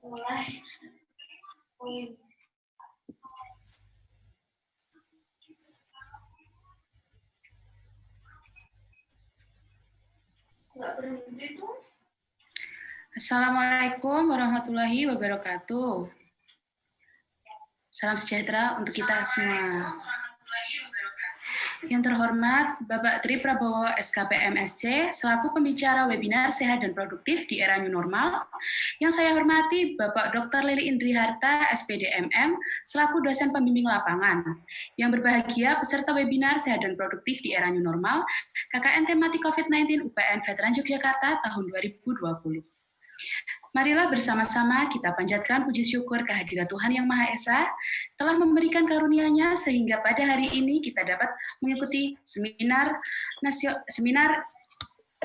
mulai. Assalamualaikum warahmatullahi wabarakatuh. Salam sejahtera untuk kita semua. Yang terhormat Bapak Tri Prabowo SKP MSc selaku pembicara webinar Sehat dan Produktif di Era New Normal. Yang saya hormati Bapak Dr. Lili Indriharta SPD MM selaku dosen pembimbing lapangan. Yang berbahagia peserta webinar Sehat dan Produktif di Era New Normal KKN tematik COVID-19 UPN Veteran Yogyakarta tahun 2020. Marilah bersama-sama kita panjatkan puji syukur kehadirat Tuhan Yang Maha Esa telah memberikan karunia-Nya sehingga pada hari ini kita dapat mengikuti seminar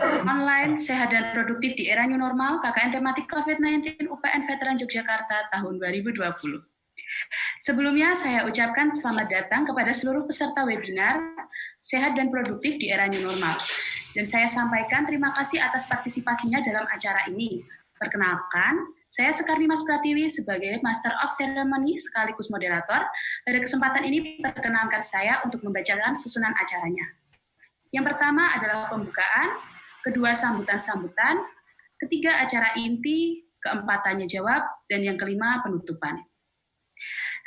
online Sehat dan Produktif di Era New Normal KKN tematik COVID-19 UPN Veteran Yogyakarta tahun 2020. Sebelumnya saya ucapkan selamat datang kepada seluruh peserta webinar Sehat dan Produktif di Era New Normal. Dan saya sampaikan terima kasih atas partisipasinya dalam acara ini. Perkenalkan, saya Sekar Dimas Pratiwi sebagai Master of Ceremony sekaligus moderator. Pada kesempatan ini perkenalkan saya untuk membacakan susunan acaranya. Yang pertama adalah pembukaan, kedua sambutan-sambutan, ketiga acara inti, keempat tanya jawab, dan yang kelima penutupan.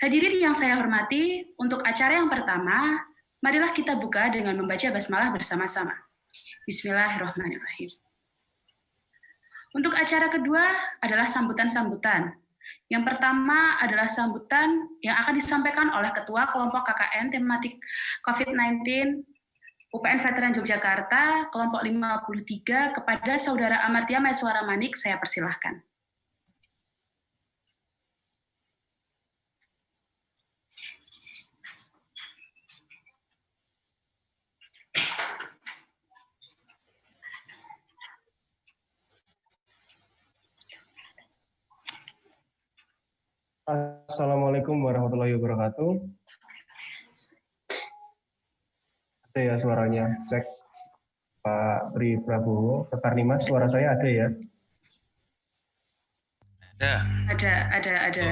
Hadirin yang saya hormati, untuk acara yang pertama, marilah kita buka dengan membaca basmalah bersama-sama. Bismillahirrahmanirrahim. Untuk acara kedua adalah sambutan-sambutan. Yang pertama adalah sambutan yang akan disampaikan oleh Ketua Kelompok KKN tematik COVID-19 UPN Veteran Yogyakarta, kelompok 53, kepada Saudara Amartya Maeswara Manik, saya persilahkan. Assalamualaikum warahmatullahi wabarakatuh. Ada ya suaranya, cek Pak Tri Prabowo, Sekar Dimas, suara saya ada ya? Ada.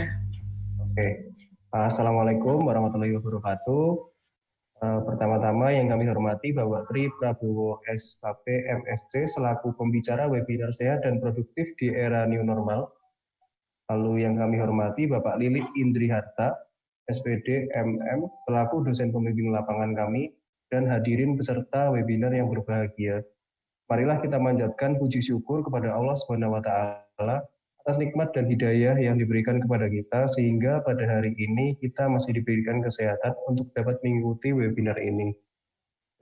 Oke. Assalamualaikum warahmatullahi wabarakatuh. Pertama-tama yang kami hormati Bapak Tri Prabowo SKP MSc selaku pembicara webinar Sehat dan Produktif di Era New Normal. Lalu yang kami hormati Bapak Lili Indriharta, SPD MM, selaku dosen pembimbing lapangan kami, dan hadirin peserta webinar yang berbahagia. Marilah kita manjatkan puji syukur kepada Allah SWT atas nikmat dan hidayah yang diberikan kepada kita, sehingga pada hari ini kita masih diberikan kesehatan untuk dapat mengikuti webinar ini.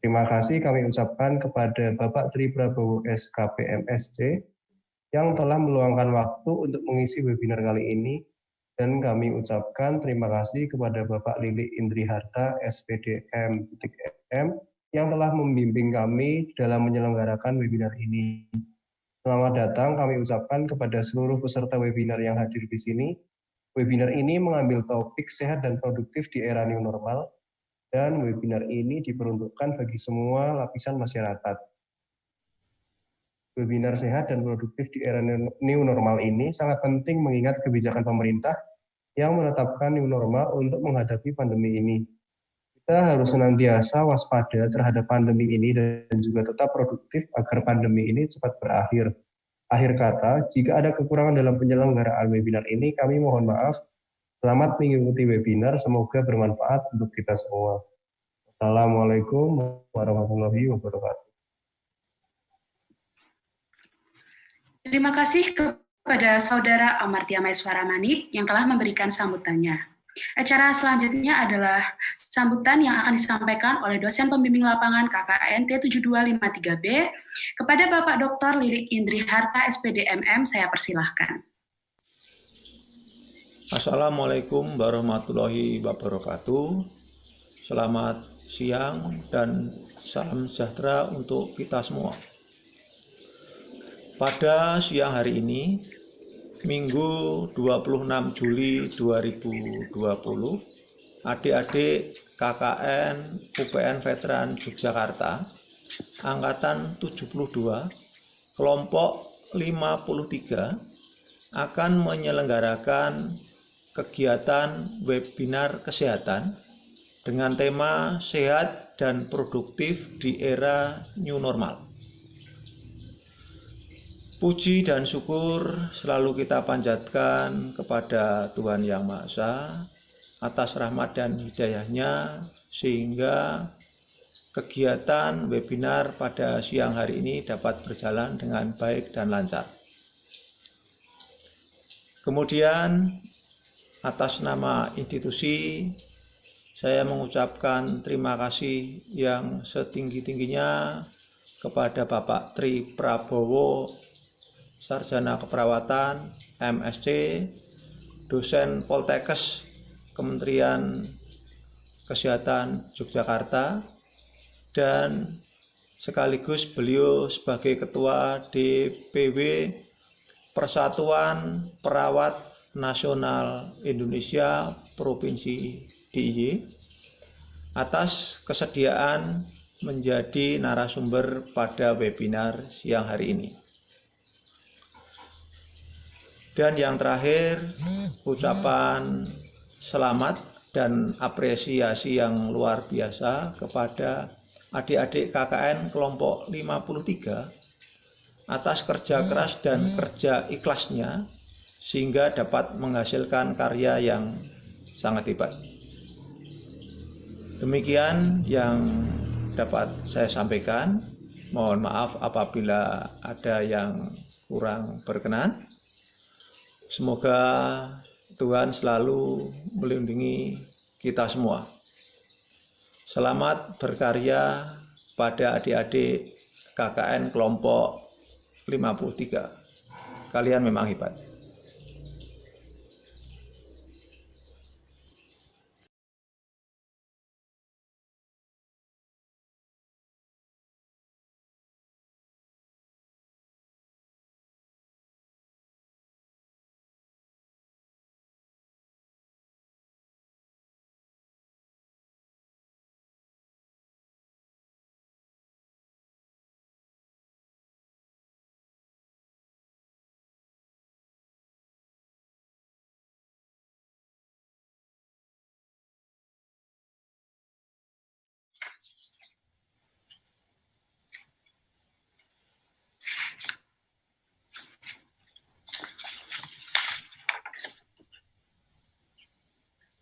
Terima kasih kami ucapkan kepada Bapak Tri Prabowo SKP MSc, yang telah meluangkan waktu untuk mengisi webinar kali ini, dan kami ucapkan terima kasih kepada Bapak Lili Indriharta SPD M yang telah membimbing kami dalam menyelenggarakan webinar ini. Selamat datang kami ucapkan kepada seluruh peserta webinar yang hadir di sini. Webinar ini mengambil topik sehat dan produktif di era new normal, dan webinar ini diperuntukkan bagi semua lapisan masyarakat. Webinar sehat dan produktif di era new normal ini sangat penting mengingat kebijakan pemerintah yang menetapkan new normal untuk menghadapi pandemi ini. Kita harus senantiasa waspada terhadap pandemi ini dan juga tetap produktif agar pandemi ini cepat berakhir. Akhir kata, jika ada kekurangan dalam penyelenggaraan webinar ini, kami mohon maaf. Selamat mengikuti webinar, semoga bermanfaat untuk kita semua. Assalamualaikum warahmatullahi wabarakatuh. Terima kasih kepada Saudara Amartya Maeswara Manik yang telah memberikan sambutannya. Acara selanjutnya adalah sambutan yang akan disampaikan oleh dosen pembimbing lapangan KKN T7253B kepada Bapak Dr. Lili Indriharta SPD MM, saya persilahkan. Assalamualaikum warahmatullahi wabarakatuh. Selamat siang dan salam sejahtera untuk kita semua. Pada siang hari ini, Minggu 26 Juli 2020, adik-adik KKN UPN Veteran Yogyakarta, Angkatan 72, kelompok 53, akan menyelenggarakan kegiatan webinar kesehatan dengan tema sehat dan produktif di era new normal. Puji dan syukur selalu kita panjatkan kepada Tuhan Yang Maha Esa atas rahmat dan hidayah-Nya sehingga kegiatan webinar pada siang hari ini dapat berjalan dengan baik dan lancar. Kemudian atas nama institusi saya mengucapkan terima kasih yang setinggi-tingginya kepada Bapak Tri Prabowo, Sarjana Keperawatan, MSc, dosen Poltekkes Kementerian Kesehatan Yogyakarta, dan sekaligus beliau sebagai Ketua DPW Persatuan Perawat Nasional Indonesia Provinsi DIY atas kesediaan menjadi narasumber pada webinar siang hari ini. Dan yang terakhir, ucapan selamat dan apresiasi yang luar biasa kepada adik-adik KKN kelompok 53 atas kerja keras dan kerja ikhlasnya sehingga dapat menghasilkan karya yang sangat hebat. Demikian yang dapat saya sampaikan. Mohon maaf apabila ada yang kurang berkenan. Semoga Tuhan selalu melindungi kita semua. Selamat berkarya pada adik-adik KKN kelompok 53. Kalian memang hebat.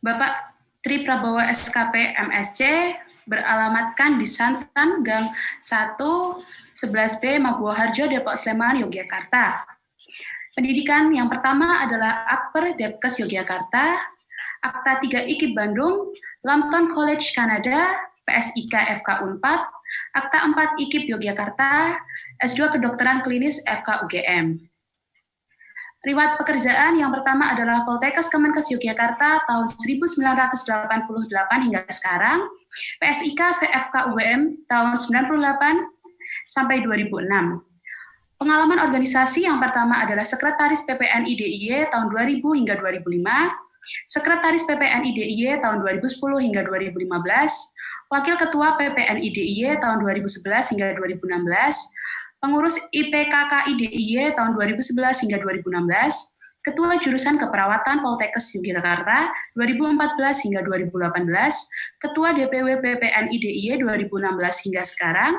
Bapak Tri Prabowo SKP MSc beralamatkan di Santan Gang 1 11B Maguwo Harjo, Depok Sleman, Yogyakarta. Pendidikan yang pertama adalah Akper Depkes Yogyakarta, Akta 3 IKIP Bandung, Lambton College Kanada, PSIK FK Unpad, Akta 4 IKIP Yogyakarta, S2 Kedokteran Klinis FK UGM. Riwayat pekerjaan yang pertama adalah Poltekkes Kemenkes Yogyakarta tahun 1988 hingga sekarang, PSIK VFK UGM tahun 98 sampai 2006. Pengalaman organisasi yang pertama adalah Sekretaris PPNI DIY tahun 2000 hingga 2005, Sekretaris PPNI DIY tahun 2010 hingga 2015, Wakil Ketua PPNI DIY tahun 2011 hingga 2016, Pengurus IPKKI DIY tahun 2011 hingga 2016, Ketua Jurusan Keperawatan Poltekkes Yogyakarta 2014 hingga 2018, Ketua DPW PPNI DIY 2016 hingga sekarang,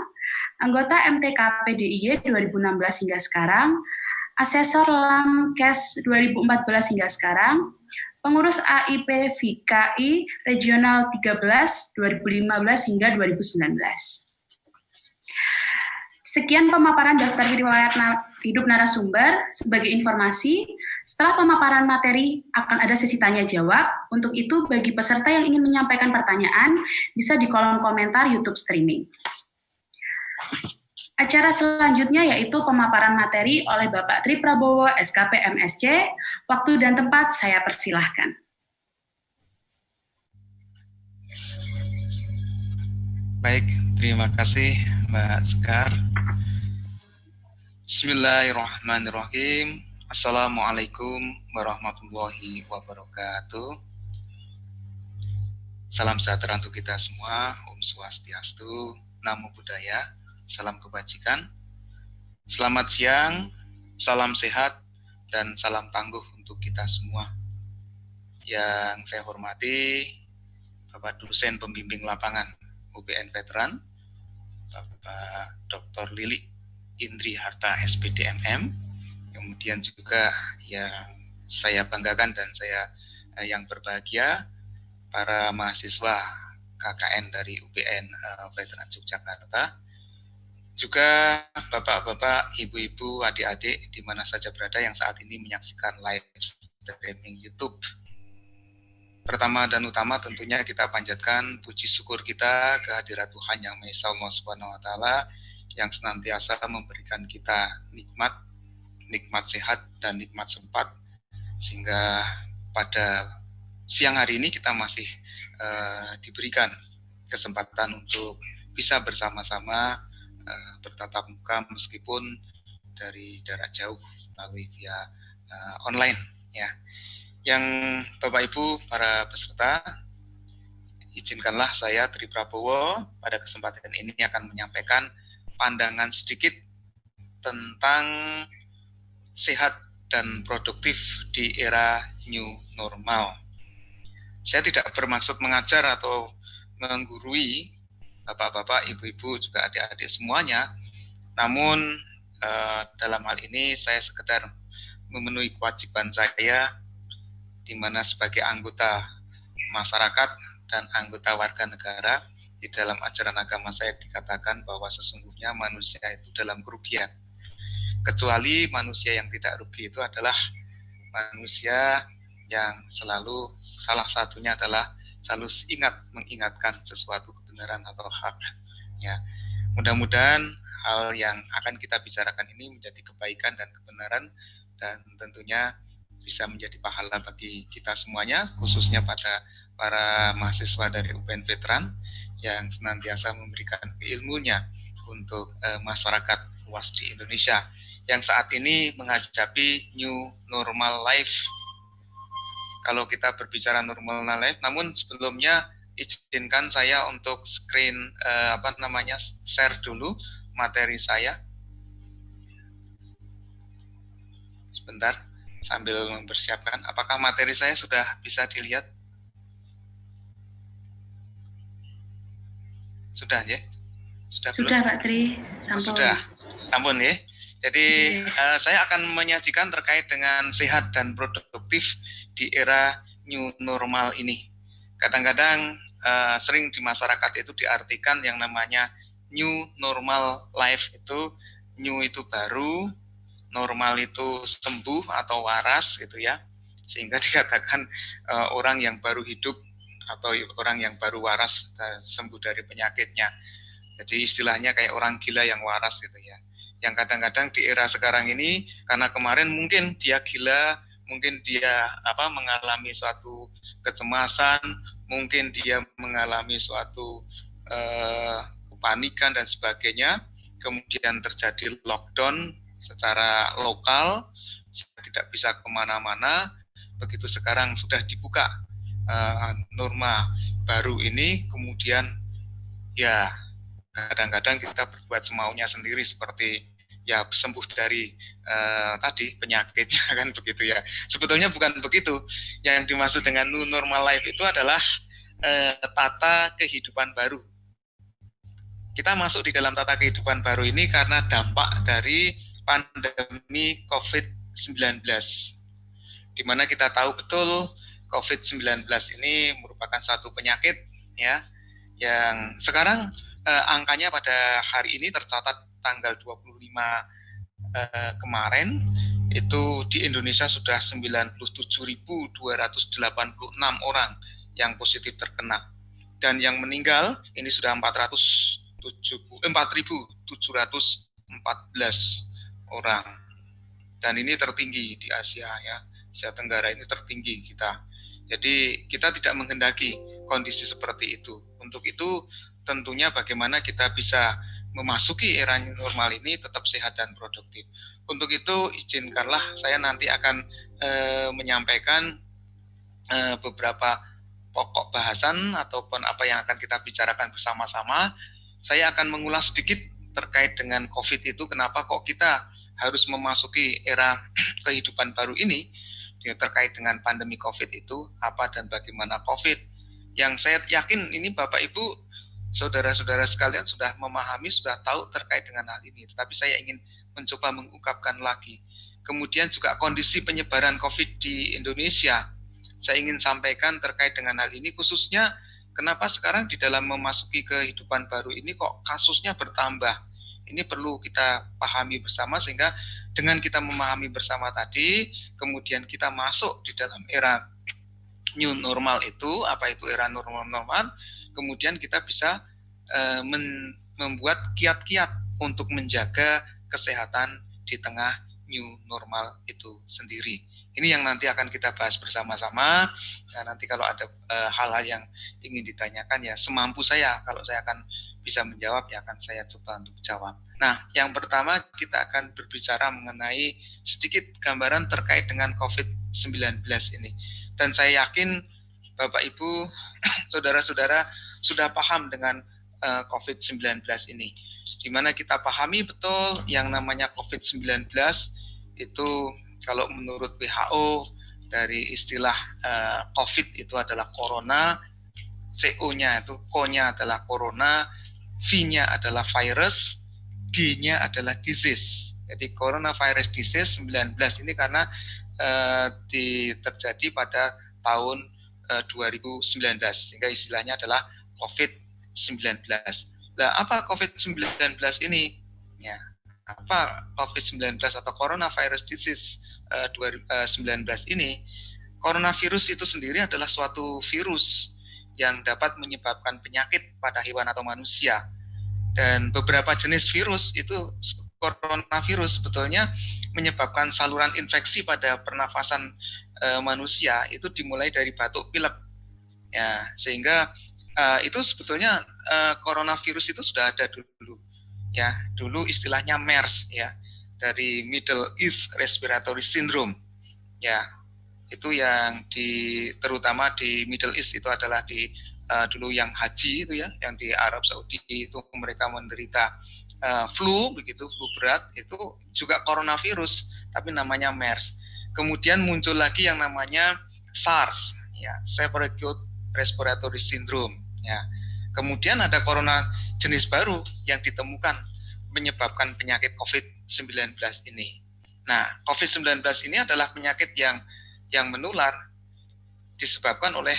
anggota MTKP DIY 2016 hingga sekarang, Asesor Lamkes 2014 hingga sekarang, Pengurus AIP VKI Regional 13 2015 hingga 2019. Sekian pemaparan daftar riwayat hidup narasumber. Sebagai informasi, setelah pemaparan materi akan ada sesi tanya-jawab. Untuk itu, bagi peserta yang ingin menyampaikan pertanyaan, bisa di kolom komentar YouTube streaming. Acara selanjutnya yaitu pemaparan materi oleh Bapak Tri Prabowo, SKP MSc. Waktu dan tempat saya persilahkan. Baik, terima kasih Mbak Sekar. Bismillahirrahmanirrahim. Assalamualaikum warahmatullahi wabarakatuh. Salam sejahtera untuk kita semua. Om Swastiastu, Namo Buddhaya, salam kebajikan. Selamat siang, salam sehat, dan salam tangguh untuk kita semua. Yang saya hormati Bapak Dosen Pembimbing Lapangan UPN Veteran, Bapak Dr. Lili Indri Harta SPDMM, kemudian juga yang saya banggakan dan saya yang berbahagia, para mahasiswa KKN dari UPN Veteran Yogyakarta, juga bapak-bapak, ibu-ibu, adik-adik di mana saja berada yang saat ini menyaksikan live streaming YouTube. Pertama dan utama tentunya kita panjatkan puji syukur kita kehadirat Tuhan Yang Maha Esa Allah Subhanahu wa taala yang senantiasa memberikan kita nikmat sehat dan nikmat sempat, sehingga pada siang hari ini kita masih diberikan kesempatan untuk bisa bersama-sama bertatap muka meskipun dari jarak jauh melalui via online ya. Yang Bapak Ibu para peserta, izinkanlah saya Tri Prabowo pada kesempatan ini akan menyampaikan pandangan sedikit tentang sehat dan produktif di era new normal. Saya tidak bermaksud mengajar atau menggurui bapak-bapak, ibu-ibu, juga adik-adik semuanya. Namun dalam hal ini saya sekedar memenuhi kewajiban saya di mana sebagai anggota masyarakat dan anggota warga negara, di dalam ajaran agama saya dikatakan bahwa sesungguhnya manusia itu dalam kerugian. Kecuali manusia yang tidak rugi itu adalah manusia yang selalu, salah satunya adalah selalu mengingatkan sesuatu kebenaran atau hak. Ya, mudah-mudahan hal yang akan kita bicarakan ini menjadi kebaikan dan kebenaran, dan tentunya bisa menjadi pahala bagi kita semuanya, khususnya pada para mahasiswa dari UPN Veteran yang senantiasa memberikan ilmunya untuk masyarakat luas di Indonesia yang saat ini menghadapi new normal life. Kalau kita berbicara normal life, namun sebelumnya izinkan saya untuk share dulu materi saya. Sebentar, sambil mempersiapkan. Apakah materi saya sudah bisa dilihat? Sudah ya? Sudah Pak Tri, sampun. Sudah, ampun ya. Jadi saya akan menyajikan terkait dengan sehat dan produktif di era new normal ini. Kadang-kadang sering di masyarakat itu diartikan yang namanya new normal life itu, new itu baru, normal itu sembuh atau waras gitu ya. Sehingga dikatakan orang yang baru hidup atau orang yang baru waras sembuh dari penyakitnya. Jadi istilahnya kayak orang gila yang waras gitu ya. Yang kadang-kadang di era sekarang ini, karena kemarin mungkin dia gila, mungkin dia mengalami suatu kecemasan, mungkin dia mengalami suatu kepanikan dan sebagainya, kemudian terjadi lockdown secara lokal, tidak bisa kemana-mana. Begitu sekarang sudah dibuka norma baru ini, kemudian ya kadang-kadang kita berbuat semaunya sendiri, seperti ya sembuh dari tadi penyakitnya kan begitu ya. Sebetulnya bukan begitu. Yang dimaksud dengan new normal life itu adalah tata kehidupan baru. Kita masuk di dalam tata kehidupan baru ini karena dampak dari pandemi COVID-19. Di mana kita tahu betul COVID-19 ini merupakan satu penyakit ya yang sekarang angkanya pada hari ini tercatat tanggal 25 kemarin itu di Indonesia sudah 97.286 orang yang positif terkena, dan yang meninggal ini sudah 4.714 orang, dan ini tertinggi di Asia ya, Asia Tenggara ini tertinggi kita. Jadi kita tidak menghendaki kondisi seperti itu. Untuk itu tentunya bagaimana kita bisa memasuki era new normal ini tetap sehat dan produktif. Untuk itu izinkanlah saya nanti akan menyampaikan beberapa pokok bahasan ataupun apa yang akan kita bicarakan bersama-sama. Saya akan mengulas sedikit terkait dengan COVID itu, kenapa kok kita harus memasuki era kehidupan baru ini terkait dengan pandemi COVID itu apa dan bagaimana COVID, yang saya yakin ini Bapak Ibu, saudara-saudara sekalian sudah memahami, sudah tahu terkait dengan hal ini. Tetapi saya ingin mencoba mengungkapkan lagi. Kemudian juga kondisi penyebaran COVID di Indonesia. Saya ingin sampaikan terkait dengan hal ini, khususnya kenapa sekarang di dalam memasuki kehidupan baru ini kok kasusnya bertambah. Ini perlu kita pahami bersama, sehingga dengan kita memahami bersama tadi, kemudian kita masuk di dalam era new normal itu, apa itu era normal, kemudian kita bisa membuat kiat-kiat untuk menjaga kesehatan di tengah new normal itu sendiri. Ini yang nanti akan kita bahas bersama-sama. Nah, nanti kalau ada hal-hal yang ingin ditanyakan, ya semampu saya, kalau saya akan bisa menjawab, ya akan saya coba untuk jawab. Nah, yang pertama kita akan berbicara mengenai sedikit gambaran terkait dengan COVID-19 ini. Dan saya yakin Bapak Ibu, saudara-saudara sudah paham dengan COVID-19 ini. Di mana kita pahami betul yang namanya COVID-19 itu, kalau menurut WHO dari istilah COVID itu adalah corona, CO-nya itu, Co-nya adalah corona, V-nya adalah virus, D-nya adalah disease. Jadi coronavirus disease 19 ini karena terjadi pada tahun 2019, sehingga istilahnya adalah COVID-19. Nah, apa COVID-19 ini? Ya, apa COVID-19 atau coronavirus disease 2019 ini? Coronavirus itu sendiri adalah suatu virus yang dapat menyebabkan penyakit pada hewan atau manusia. Dan beberapa jenis virus itu, coronavirus sebetulnya menyebabkan saluran infeksi pada pernafasan manusia itu dimulai dari batuk pilek. Ya, sehingga itu sebetulnya coronavirus itu sudah ada dulu. Ya, dulu istilahnya MERS, ya, dari Middle East Respiratory Syndrome. Ya, itu yang terutama di Middle East itu adalah di dulu yang haji itu, ya, yang di Arab Saudi itu mereka menderita flu, begitu, flu berat, itu juga coronavirus tapi namanya MERS. Kemudian muncul lagi yang namanya SARS, ya, Severe Acute Respiratory Syndrome, ya. Kemudian ada corona jenis baru yang ditemukan menyebabkan penyakit COVID-19 ini. Nah, COVID-19 ini adalah penyakit yang menular disebabkan oleh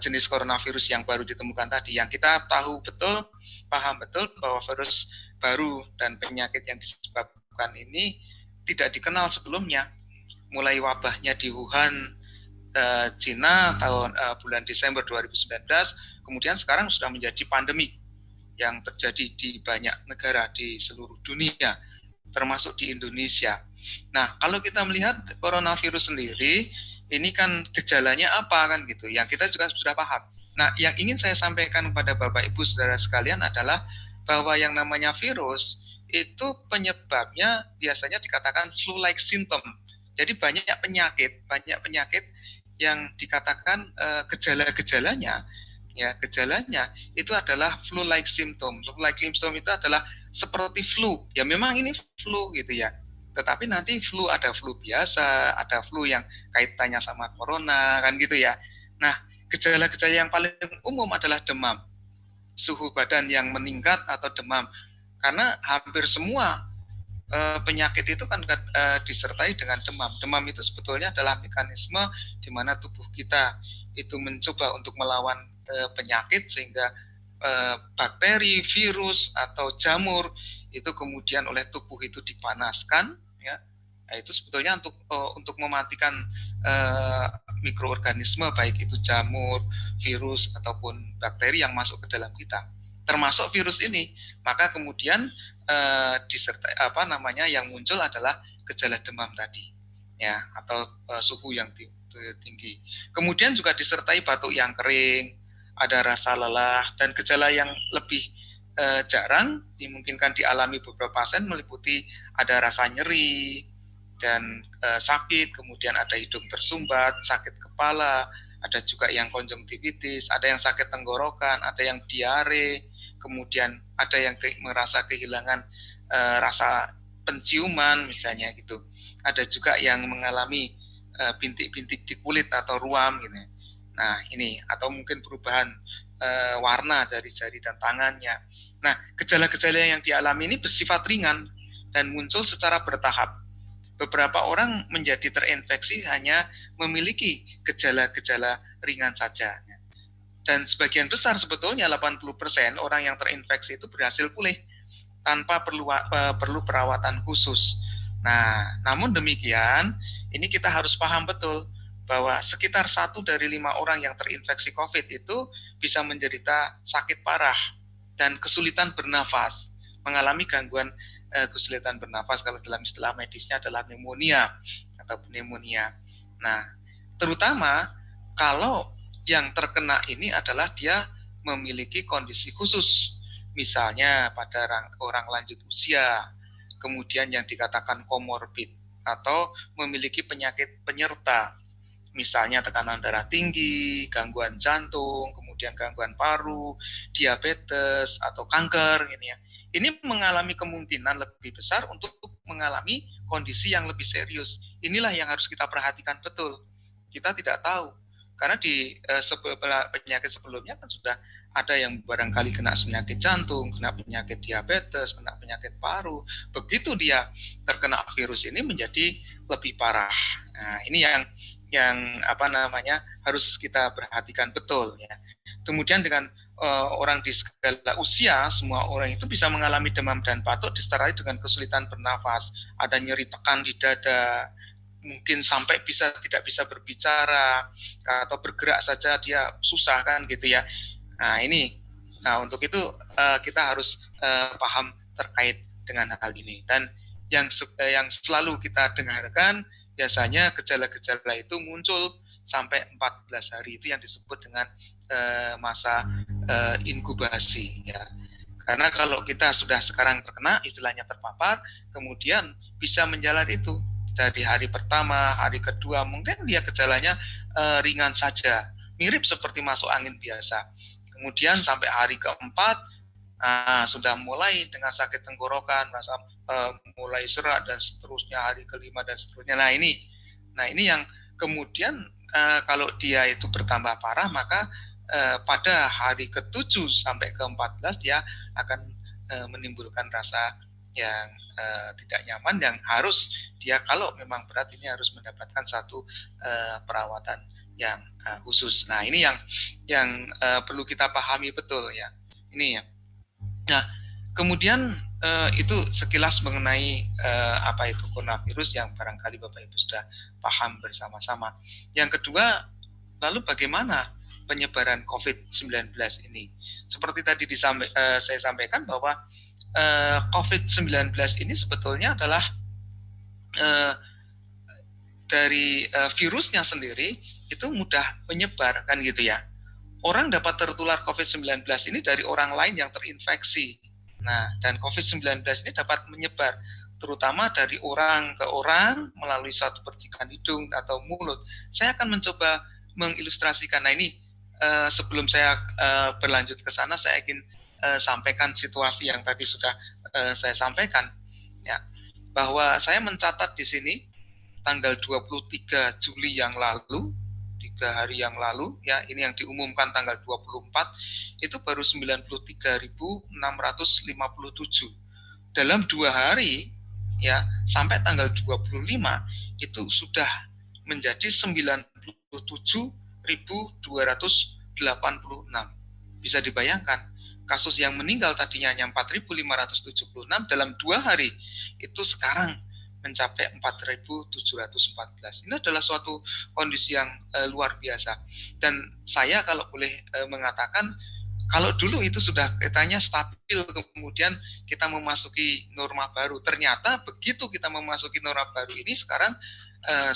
jenis coronavirus yang baru ditemukan tadi. Yang kita tahu betul, paham betul bahwa virus baru dan penyakit yang disebabkan ini tidak dikenal sebelumnya. Mulai wabahnya di Wuhan, Cina tahun bulan Desember 2019, kemudian sekarang sudah menjadi pandemi yang terjadi di banyak negara di seluruh dunia, termasuk di Indonesia. Nah, kalau kita melihat coronavirus sendiri, ini kan gejalanya apa kan gitu, yang kita juga sudah paham. Nah, yang ingin saya sampaikan kepada Bapak Ibu saudara sekalian adalah bahwa yang namanya virus itu penyebabnya biasanya dikatakan flu-like symptom. Jadi banyak penyakit yang dikatakan gejalanya itu adalah flu-like symptom. Flu-like symptom itu adalah seperti flu. Ya memang ini flu gitu ya. Tetapi nanti flu, ada flu biasa, ada flu yang kaitannya sama corona kan gitu ya. Nah, gejala-gejala yang paling umum adalah demam, suhu badan yang meningkat atau demam. Karena hampir semua penyakit itu kan disertai dengan demam. Demam itu sebetulnya adalah mekanisme di mana tubuh kita itu mencoba untuk melawan penyakit, sehingga bakteri, virus atau jamur itu kemudian oleh tubuh itu dipanaskan, ya. Nah, itu sebetulnya untuk mematikan mikroorganisme, baik itu jamur, virus ataupun bakteri yang masuk ke dalam kita, termasuk virus ini. Maka kemudian disertai yang muncul adalah gejala demam tadi, ya, atau suhu yang tinggi. Kemudian juga disertai batuk yang kering, ada rasa lelah, dan gejala yang lebih jarang dimungkinkan dialami beberapa pasien meliputi ada rasa nyeri dan sakit, kemudian ada hidung tersumbat, sakit kepala, ada juga yang konjungtivitis, ada yang sakit tenggorokan, ada yang diare, kemudian ada yang merasa kehilangan rasa penciuman misalnya gitu. Ada juga yang mengalami bintik-bintik di kulit atau ruam gitu. Nah ini, atau mungkin perubahan warna dari jari dan tangannya. Nah gejala-gejala yang dialami ini bersifat ringan dan muncul secara bertahap. Beberapa orang menjadi terinfeksi hanya memiliki gejala-gejala ringan saja. Dan sebagian besar sebetulnya 80% orang yang terinfeksi itu berhasil pulih tanpa perlu perawatan khusus. Nah, namun demikian, ini kita harus paham betul bahwa sekitar 1 dari 5 orang yang terinfeksi COVID itu bisa menderita sakit parah dan kesulitan bernafas, mengalami gangguan kesulitan bernafas, kalau dalam istilah medisnya adalah pneumonia atau pneumonia. Nah, terutama kalau yang terkena ini adalah dia memiliki kondisi khusus, misalnya pada orang lanjut usia, kemudian yang dikatakan komorbid atau memiliki penyakit penyerta, misalnya tekanan darah tinggi, gangguan jantung, kemudian gangguan paru, diabetes atau kanker, ini ya. Ini mengalami kemungkinan lebih besar untuk mengalami kondisi yang lebih serius. Inilah yang harus kita perhatikan betul. Kita tidak tahu, karena di penyakit sebelumnya kan sudah ada yang barangkali kena penyakit jantung, kena penyakit diabetes, kena penyakit paru. Begitu dia terkena virus ini menjadi lebih parah. Nah, ini yang harus kita perhatikan betul ya. Kemudian dengan orang di segala usia, semua orang itu bisa mengalami demam dan batuk disertai dengan kesulitan bernafas, ada nyeri tekan di dada, mungkin sampai tidak bisa berbicara atau bergerak saja dia susah kan gitu ya. Nah untuk itu kita harus paham terkait dengan hal ini. Dan yang selalu kita dengarkan biasanya gejala-gejala itu muncul sampai 14 hari, itu yang disebut dengan masa inkubasi ya. Karena kalau kita sudah sekarang terkena, istilahnya terpapar, kemudian bisa menjalar itu dari hari pertama, hari kedua, mungkin dia gejalanya ringan saja, mirip seperti masuk angin biasa. Kemudian sampai hari keempat sudah mulai dengan sakit tenggorokan, mulai serak dan seterusnya, hari kelima dan seterusnya. Nah ini yang kemudian kalau dia itu bertambah parah, maka pada hari ke-7 sampai ke-14 dia akan menimbulkan rasa yang tidak nyaman, yang harus dia kalau memang berat ini harus mendapatkan satu perawatan yang khusus. Nah ini yang perlu kita pahami betul ya. Ini ya. Nah kemudian itu sekilas mengenai apa itu coronavirus yang barangkali Bapak Ibu sudah paham bersama-sama. Yang kedua, lalu bagaimana penyebaran COVID-19 ini? Seperti tadi saya sampaikan bahwa COVID-19 ini sebetulnya adalah dari virusnya sendiri itu mudah menyebar kan gitu ya. Orang dapat tertular COVID-19 ini dari orang lain yang terinfeksi. Nah, dan COVID-19 ini dapat menyebar terutama dari orang ke orang melalui suatu percikan hidung atau mulut. Saya akan mencoba mengilustrasikan. Nah ini sebelum saya berlanjut ke sana, saya ingin sampaikan situasi yang tadi sudah saya sampaikan ya, bahwa saya mencatat di sini tanggal 23 Juli yang lalu, 3 hari yang lalu ya, ini yang diumumkan tanggal 24 itu baru 93.657. Dalam 2 hari ya sampai tanggal 25 itu sudah menjadi 97.286. Bisa dibayangkan, kasus yang meninggal tadinya hanya 4.576, dalam 2 hari itu sekarang mencapai 4.714. Ini adalah suatu kondisi yang luar biasa. Dan saya kalau boleh mengatakan, kalau dulu itu sudah katanya stabil, kemudian kita memasuki norma baru. Ternyata begitu kita memasuki norma baru ini, sekarang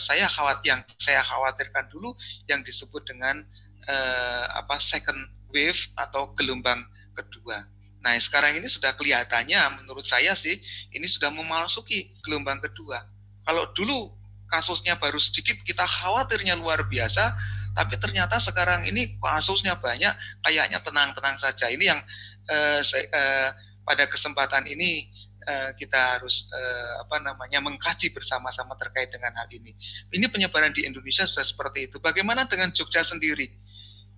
saya khawatirkan dulu yang disebut dengan second wave atau gelombang kedua. Nah sekarang ini sudah kelihatannya, menurut saya sih, ini sudah memasuki gelombang kedua. Kalau dulu kasusnya baru sedikit, kita khawatirnya luar biasa, tapi ternyata sekarang ini kasusnya banyak, kayaknya tenang-tenang saja. Ini yang pada kesempatan ini kita harus mengkaji bersama-sama terkait dengan hal ini. Ini penyebaran di Indonesia sudah seperti itu. Bagaimana dengan Jogja sendiri?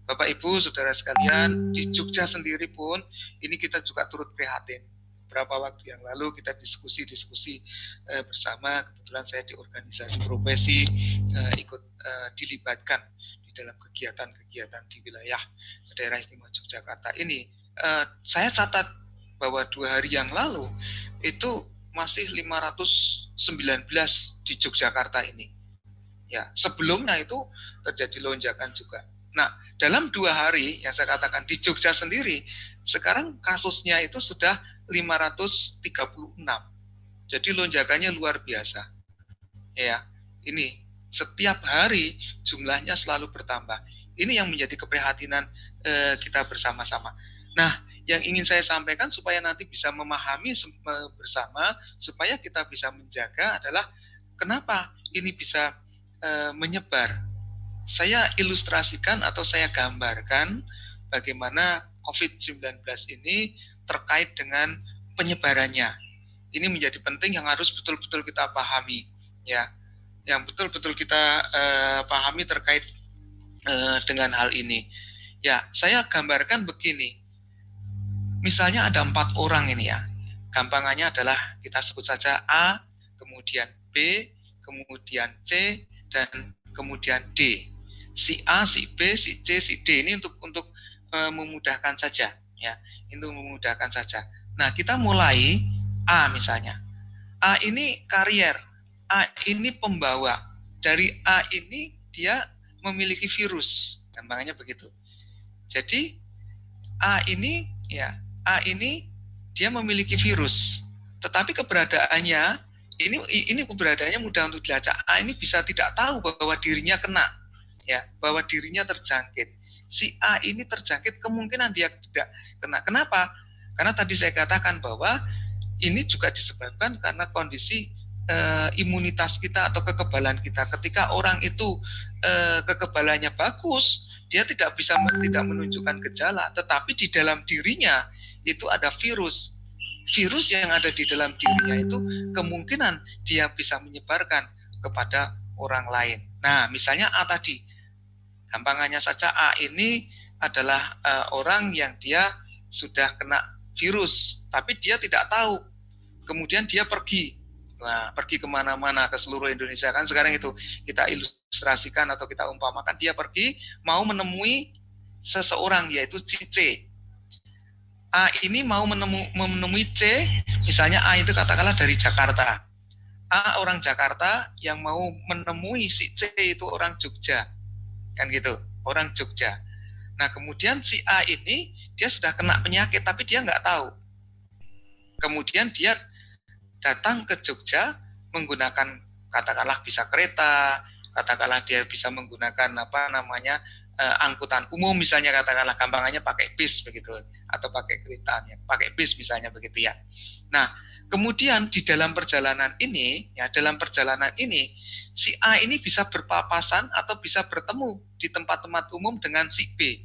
Bapak Ibu, saudara sekalian, di Jogja sendiri pun ini kita juga turut prihatin. Beberapa waktu yang lalu kita diskusi bersama, kebetulan saya di organisasi profesi ikut dilibatkan di dalam kegiatan-kegiatan di wilayah daerah istimewa Yogyakarta ini. Saya catat bahwa 2 hari yang lalu itu masih 519 di Yogyakarta ini. Ya, sebelumnya itu terjadi lonjakan juga. Nah, dalam 2 hari yang saya katakan di Jogja sendiri, sekarang kasusnya itu sudah 536. Jadi lonjakannya luar biasa. Ya, ini setiap hari jumlahnya selalu bertambah. Ini yang menjadi keprihatinan kita bersama-sama. Nah, yang ingin saya sampaikan supaya nanti bisa memahami bersama, supaya kita bisa menjaga adalah kenapa ini bisa menyebar. Saya ilustrasikan atau saya gambarkan bagaimana COVID-19 ini terkait dengan penyebarannya. Ini menjadi penting yang harus betul-betul kita pahami, ya, yang betul-betul kita pahami terkait dengan hal ini. Ya, saya gambarkan begini. Misalnya ada 4 orang ini ya. Gampangannya adalah kita sebut saja A, kemudian B, kemudian C, dan kemudian D. Si A, si B, si C, si D ini untuk memudahkan saja, ya. Itu memudahkan saja. Nah, kita mulai A misalnya. A ini karier, A ini pembawa. Dari A ini dia memiliki virus, gampangannya begitu. Jadi A ini dia memiliki virus, tetapi keberadaannya ini keberadaannya mudah untuk dilacak. A ini bisa tidak tahu bahwa dirinya kena, ya, bahwa dirinya terjangkit. Si A ini terjangkit, kemungkinan dia tidak kena. Kenapa? Karena tadi saya katakan bahwa ini juga disebabkan karena kondisi imunitas kita atau kekebalan kita. Ketika orang itu kekebalannya bagus, dia tidak menunjukkan gejala, tetapi di dalam dirinya itu ada virus. Virus yang ada di dalam dirinya itu kemungkinan dia bisa menyebarkan kepada orang lain. Nah, misalnya A tadi, gampangannya saja A ini adalah orang yang dia sudah kena virus, tapi dia tidak tahu. Kemudian dia pergi kemana-mana ke seluruh Indonesia, kan sekarang itu kita ilustrasikan atau kita umpamakan, dia pergi mau menemui seseorang yaitu si C. A ini mau menemui C, misalnya A itu katakanlah dari Jakarta. A orang Jakarta yang mau menemui si C itu orang Jogja, kan gitu, orang Jogja. Nah, kemudian si A ini dia sudah kena penyakit tapi dia nggak tahu. Kemudian dia datang ke Jogja menggunakan, katakanlah bisa kereta, katakanlah dia bisa menggunakan angkutan umum, misalnya katakanlah gampangannya pakai bis begitu, atau pakai kereta, pakai bis misalnya begitu ya. Nah, kemudian di dalam perjalanan ini si A ini bisa berpapasan atau bisa bertemu di tempat-tempat umum dengan si B.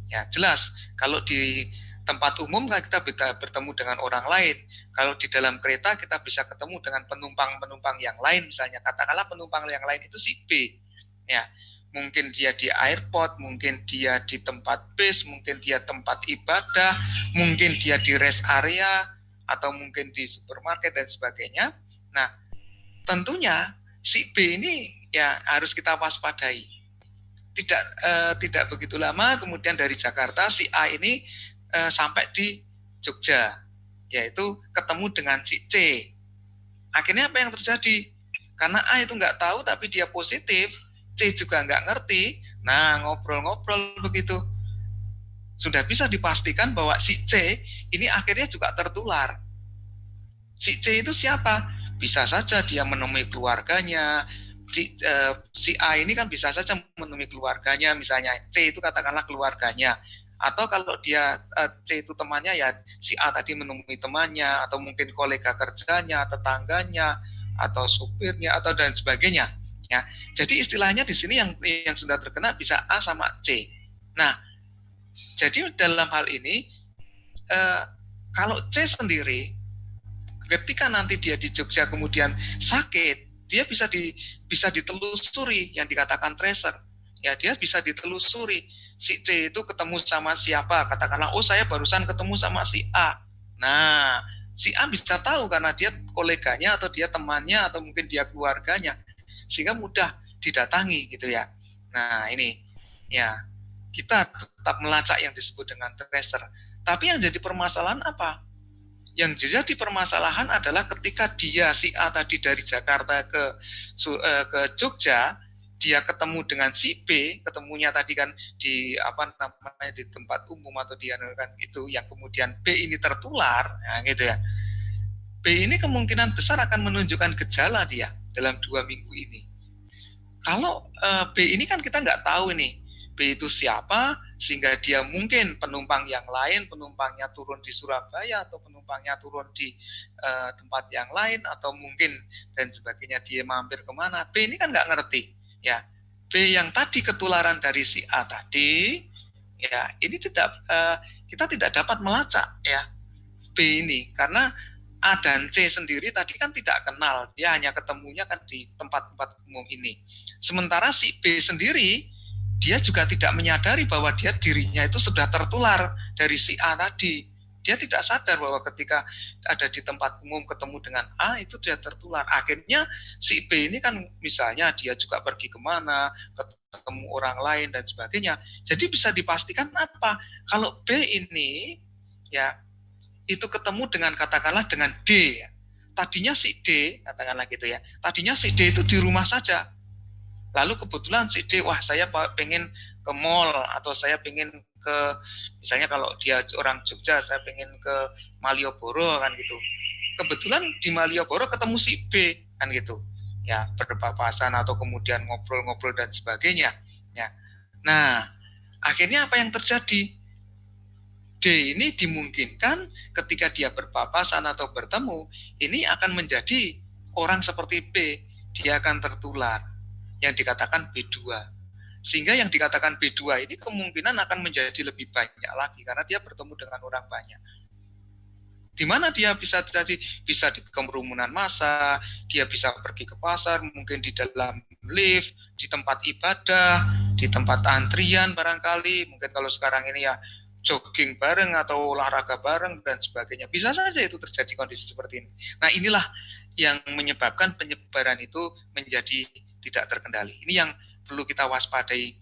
Ya, jelas kalau di tempat umum kita bisa bertemu dengan orang lain. Kalau di dalam kereta kita bisa ketemu dengan penumpang-penumpang yang lain, misalnya katakanlah penumpang yang lain itu si B. Ya, mungkin dia di airport, mungkin dia di tempat bis, mungkin dia tempat ibadah, mungkin dia di rest area, atau mungkin di supermarket dan sebagainya. Nah, tentunya si B ini ya harus kita waspadai. Tidak begitu lama kemudian dari Jakarta si A ini sampai di Jogja, yaitu ketemu dengan si C. Akhirnya apa yang terjadi? Karena A itu nggak tahu tapi dia positif, C juga nggak ngerti. Nah, ngobrol-ngobrol begitu. Sudah bisa dipastikan bahwa si C ini akhirnya juga tertular. Si C itu siapa? Bisa saja dia menemui keluarganya. Si A ini kan bisa saja menemui keluarganya, misalnya C itu katakanlah keluarganya. Atau kalau dia C itu temannya, ya si A tadi menemui temannya, atau mungkin kolega kerjanya, tetangganya, atau supirnya, atau dan sebagainya. Ya, jadi istilahnya di sini yang sudah terkena bisa A sama C. Nah, jadi dalam hal ini kalau C sendiri ketika nanti dia di Jogja kemudian sakit, dia bisa ditelusuri yang dikatakan tracer. Ya, dia bisa ditelusuri. Si C itu ketemu sama siapa? Katakanlah, oh saya barusan ketemu sama si A. Nah, si A bisa tahu karena dia koleganya atau dia temannya atau mungkin dia keluarganya. Sehingga mudah didatangi gitu ya. Nah, ini ya, kita tetap melacak yang disebut dengan tracer. Tapi yang jadi permasalahan apa? Yang jadi permasalahan adalah ketika dia si A tadi dari Jakarta ke Jogja, dia ketemu dengan si B, ketemunya tadi kan di di tempat umum atau di kan itu, yang kemudian B ini tertular, nah gitu ya. B ini kemungkinan besar akan menunjukkan gejala dia dalam 2 minggu ini. Kalau B ini kan kita nggak tahu nih, B itu siapa, sehingga dia mungkin penumpang yang lain, penumpangnya turun di Surabaya atau penumpangnya turun di tempat yang lain atau mungkin dan sebagainya, dia mampir kemana. B ini kan nggak ngerti. Ya, B yang tadi ketularan dari si A tadi, ya ini kita tidak dapat melacak ya B ini karena A dan C sendiri tadi kan tidak kenal, dia hanya ketemunya kan di tempat-tempat umum ini. Sementara si B sendiri dia juga tidak menyadari bahwa dirinya itu sudah tertular dari si A tadi. Dia tidak sadar bahwa ketika ada di tempat umum ketemu dengan A, itu dia tertular. Akhirnya si B ini kan misalnya dia juga pergi kemana, ketemu orang lain dan sebagainya. Jadi bisa dipastikan apa? Kalau B ini ya itu ketemu dengan katakanlah dengan D. Ya. Tadinya si D, katakanlah gitu ya. Tadinya si D itu di rumah saja. Lalu kebetulan si D, wah saya pengen ke mall atau saya pengen ke, misalnya kalau dia orang Jogja, saya pengen ke Malioboro kan gitu. Kebetulan di Malioboro ketemu si B kan gitu. Ya, berpapasan atau kemudian ngobrol-ngobrol dan sebagainya. Ya. Nah, akhirnya apa yang terjadi? D ini dimungkinkan ketika dia berpapasan atau bertemu, ini akan menjadi orang seperti B. Dia akan tertular. Yang dikatakan B2. Sehingga yang dikatakan B2 ini kemungkinan akan menjadi lebih banyak lagi karena dia bertemu dengan orang banyak. Di mana dia bisa terjadi? Bisa di kerumunan massa, dia bisa pergi ke pasar, mungkin di dalam lift, di tempat ibadah, di tempat antrian barangkali, mungkin kalau sekarang ini ya jogging bareng atau olahraga bareng dan sebagainya. Bisa saja itu terjadi kondisi seperti ini. Nah, inilah yang menyebabkan penyebaran itu menjadi tidak terkendali. Ini yang perlu kita waspadai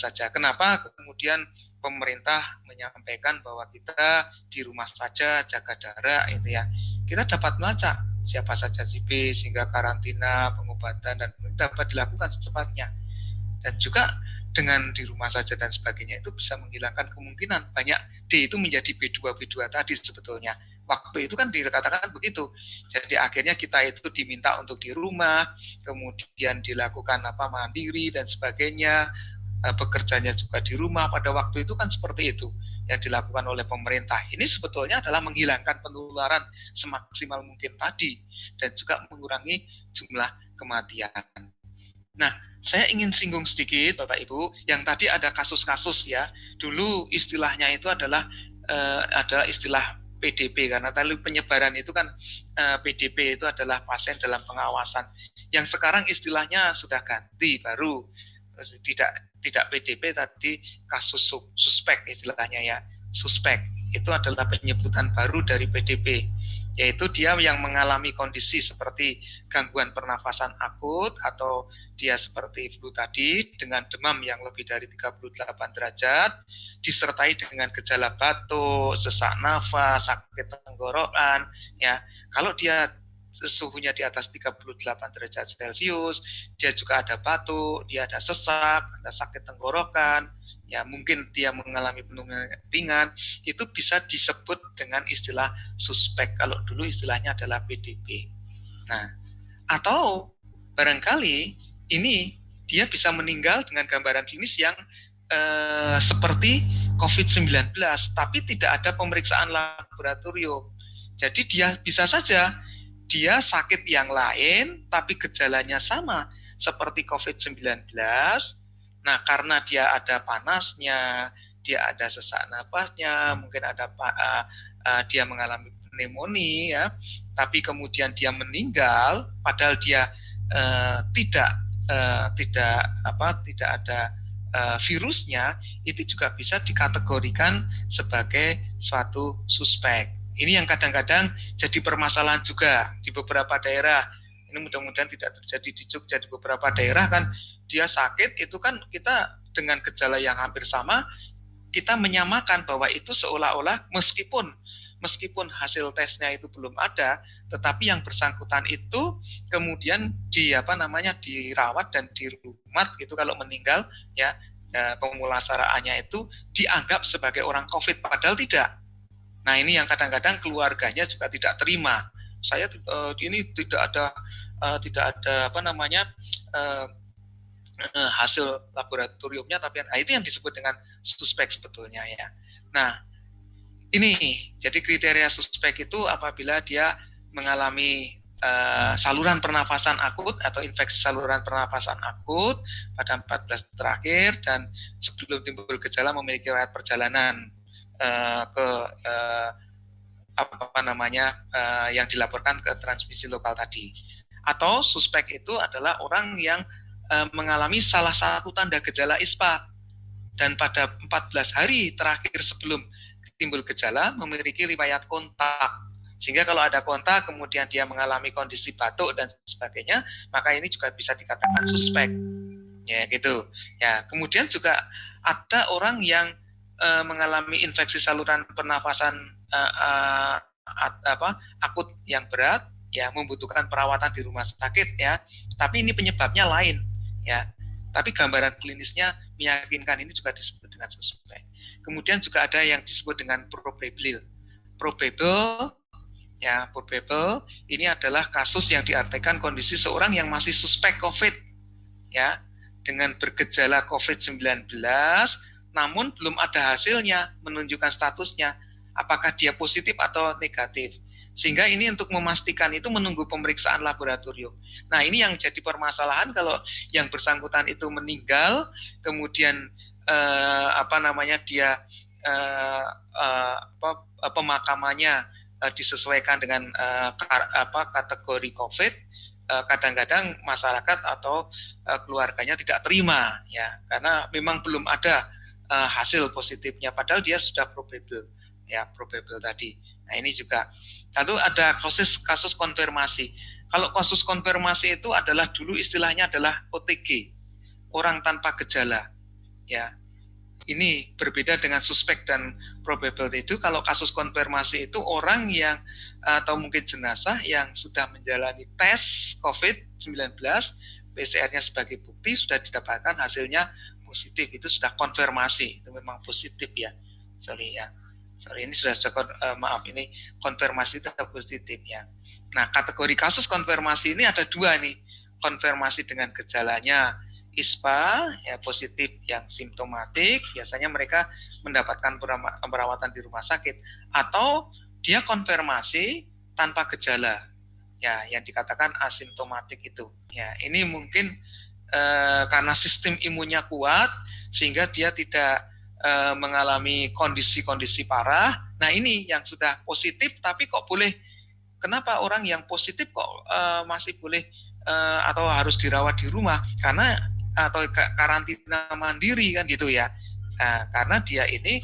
saja. Kenapa kemudian pemerintah menyampaikan bahwa kita di rumah saja, jaga jarak, itu ya. Kita dapat melacak siapa saja si B, sehingga karantina, pengobatan, dan dapat dilakukan secepatnya. Dan juga dengan di rumah saja dan sebagainya itu bisa menghilangkan kemungkinan banyak D itu menjadi B2 tadi sebetulnya. Waktu itu kan dikatakan begitu. Jadi akhirnya kita itu diminta untuk di rumah, kemudian dilakukan mandiri dan sebagainya, bekerjanya juga di rumah. Pada waktu itu kan seperti itu yang dilakukan oleh pemerintah. Ini sebetulnya adalah menghilangkan penularan semaksimal mungkin tadi dan juga mengurangi jumlah kematian. Nah, saya ingin singgung sedikit Bapak Ibu, yang tadi ada kasus-kasus ya. Dulu istilahnya itu adalah istilah PDP, karena tadi penyebaran itu kan PDP itu adalah pasien dalam pengawasan. Yang sekarang istilahnya sudah ganti baru, tidak PDP tadi, kasus suspek istilahnya ya. Suspek itu adalah penyebutan baru dari PDP, yaitu dia yang mengalami kondisi seperti gangguan pernafasan akut atau dia seperti flu tadi dengan demam yang lebih dari 38 derajat disertai dengan gejala batuk, sesak nafas, sakit tenggorokan ya. Kalau dia suhunya di atas 38 derajat Celcius, dia juga ada batuk, dia ada sesak, ada sakit tenggorokan, ya mungkin dia mengalami pneumonia ringan, itu bisa disebut dengan istilah suspek. Kalau dulu istilahnya adalah PDP. Nah, atau barangkali ini dia bisa meninggal dengan gambaran klinis yang seperti COVID-19, tapi tidak ada pemeriksaan laboratorium. Jadi dia bisa saja dia sakit yang lain, tapi gejalanya sama seperti COVID-19. Nah, karena dia ada panasnya, dia ada sesak napasnya, mungkin ada dia mengalami pneumonia, ya. tapi kemudian dia meninggal, padahal dia tidak ada virusnya, itu juga bisa dikategorikan sebagai suatu suspek. Ini yang kadang-kadang jadi permasalahan juga di beberapa daerah. Ini mudah-mudahan tidak terjadi di Jogja. Di beberapa daerah kan dia sakit, itu kan kita dengan gejala yang hampir sama, kita menyamakan bahwa itu seolah-olah meskipun hasil tesnya itu belum ada, tetapi yang bersangkutan itu kemudian dirawat dan dirumat gitu kalau meninggal, ya pemulasaraannya itu dianggap sebagai orang COVID, padahal tidak. Nah, ini yang kadang-kadang keluarganya juga tidak terima. Saya ini tidak ada hasil laboratoriumnya, tapi itu yang disebut dengan suspek sebetulnya ya. Nah, ini jadi kriteria suspek itu apabila dia mengalami saluran pernafasan akut atau infeksi saluran pernafasan akut pada 14 terakhir dan sebelum timbul gejala memiliki riwayat perjalanan yang dilaporkan ke transmisi lokal tadi. Atau suspek itu adalah orang yang mengalami salah satu tanda gejala ISPA dan pada 14 hari terakhir sebelum timbul gejala memiliki riwayat kontak. Sehingga kalau ada kontak kemudian dia mengalami kondisi batuk dan sebagainya, maka ini juga bisa dikatakan suspek. Ya, gitu. Ya, kemudian juga ada orang yang mengalami infeksi saluran pernafasan akut yang berat, ya membutuhkan perawatan di rumah sakit ya. Tapi ini penyebabnya lain, ya. Tapi gambaran klinisnya meyakinkan, ini juga disebut dengan suspek. Kemudian juga ada yang disebut dengan probable. Probable ini adalah kasus yang diartikan kondisi seorang yang masih suspek COVID, ya, dengan bergejala COVID-19, namun belum ada hasilnya menunjukkan statusnya, apakah dia positif atau negatif. Sehingga ini untuk memastikan itu menunggu pemeriksaan laboratorium. Nah, ini yang jadi permasalahan kalau yang bersangkutan itu meninggal, kemudian pemakamannya disesuaikan dengan kategori COVID, kadang-kadang masyarakat atau keluarganya tidak terima, ya, karena memang belum ada hasil positifnya, padahal dia sudah probable tadi. Nah, ini juga. Lalu ada kasus konfirmasi. Kalau kasus konfirmasi itu adalah dulu istilahnya adalah OTG, orang tanpa gejala. Ya, ini berbeda dengan suspek dan probable itu. Kalau kasus konfirmasi itu orang yang atau mungkin jenazah yang sudah menjalani tes COVID-19, PCR-nya sebagai bukti sudah didapatkan hasilnya positif, itu sudah konfirmasi, itu memang positif ya. Ini sudah ini konfirmasi itu positif ya. Nah, kategori kasus konfirmasi ini ada dua nih. Konfirmasi dengan gejalanya ISPA, ya, positif yang simptomatik, biasanya mereka mendapatkan perawatan di rumah sakit, atau dia konfirmasi tanpa gejala, ya, yang dikatakan asimptomatik itu. Ya, ini mungkin karena sistem imunnya kuat sehingga dia tidak mengalami kondisi-kondisi parah. Nah, ini yang sudah positif tapi kok boleh, kenapa orang yang positif kok masih boleh atau harus dirawat di rumah atau karantina mandiri kan gitu ya. Karena dia ini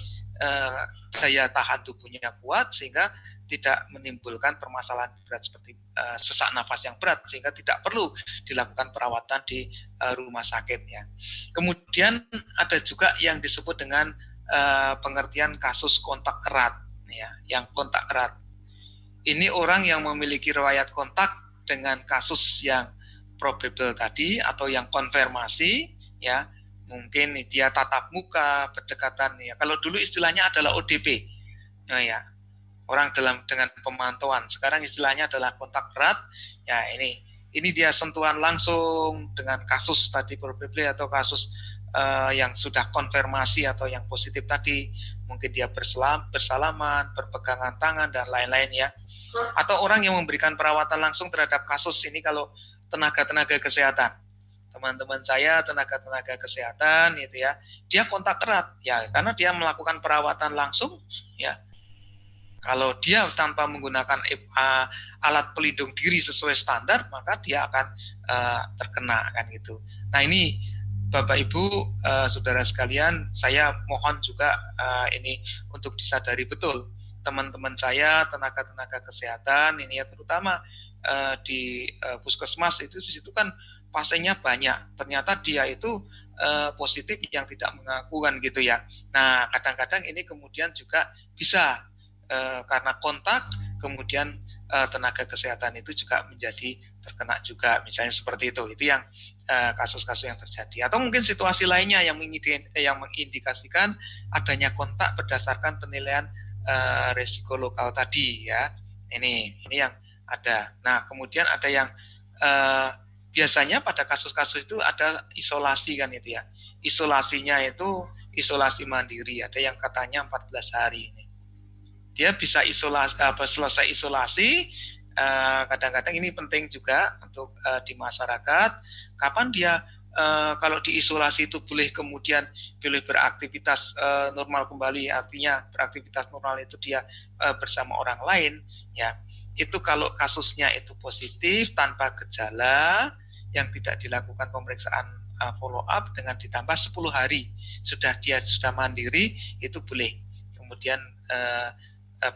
daya tahan tubuhnya kuat sehingga tidak menimbulkan permasalahan berat seperti sesak nafas yang berat, sehingga tidak perlu dilakukan perawatan di rumah sakit ya. Kemudian ada juga yang disebut dengan pengertian kasus kontak erat ya, yang kontak erat. Ini orang yang memiliki riwayat kontak dengan kasus yang probable tadi atau yang konfirmasi ya, mungkin dia tatap muka, berdekatan ya. Kalau dulu istilahnya adalah ODP. Nah ya, orang dengan pemantauan. Sekarang istilahnya adalah kontak erat. Ya, ini dia sentuhan langsung dengan kasus tadi probable atau kasus yang sudah konfirmasi atau yang positif tadi. Mungkin dia bersalaman, berpegangan tangan dan lain-lain ya. Atau orang yang memberikan perawatan langsung terhadap kasus ini kalau tenaga-tenaga kesehatan. Teman-teman saya tenaga-tenaga kesehatan itu ya, dia kontak erat ya, karena dia melakukan perawatan langsung ya. Kalau dia tanpa menggunakan alat pelindung diri sesuai standar, maka dia akan terkena kan gitu. Nah ini Bapak Ibu, saudara sekalian, saya mohon juga ini untuk disadari betul teman-teman saya, tenaga-tenaga kesehatan ini ya, terutama di puskesmas itu, di situ kan pasiennya banyak. Ternyata dia itu positif yang tidak mengaku kan gitu ya. Nah kadang-kadang ini kemudian juga bisa karena kontak, kemudian tenaga kesehatan itu juga menjadi terkena juga, misalnya seperti itu. Itu yang kasus-kasus yang terjadi. Atau mungkin situasi lainnya yang mengindikasikan adanya kontak berdasarkan penilaian resiko lokal tadi ya. Ini yang ada. Nah kemudian ada yang biasanya pada kasus-kasus itu ada isolasi kan itu ya. Isolasinya itu isolasi mandiri. Ada yang katanya 14 hari ini. Dia bisa selesai isolasi. Kadang-kadang ini penting juga untuk di masyarakat. Kapan dia kalau diisolasi itu boleh kemudian boleh beraktivitas normal kembali, artinya beraktivitas normal itu dia bersama orang lain, ya. Itu kalau kasusnya itu positif tanpa gejala, yang tidak dilakukan pemeriksaan follow up dengan ditambah 10 hari dia sudah mandiri, itu boleh kemudian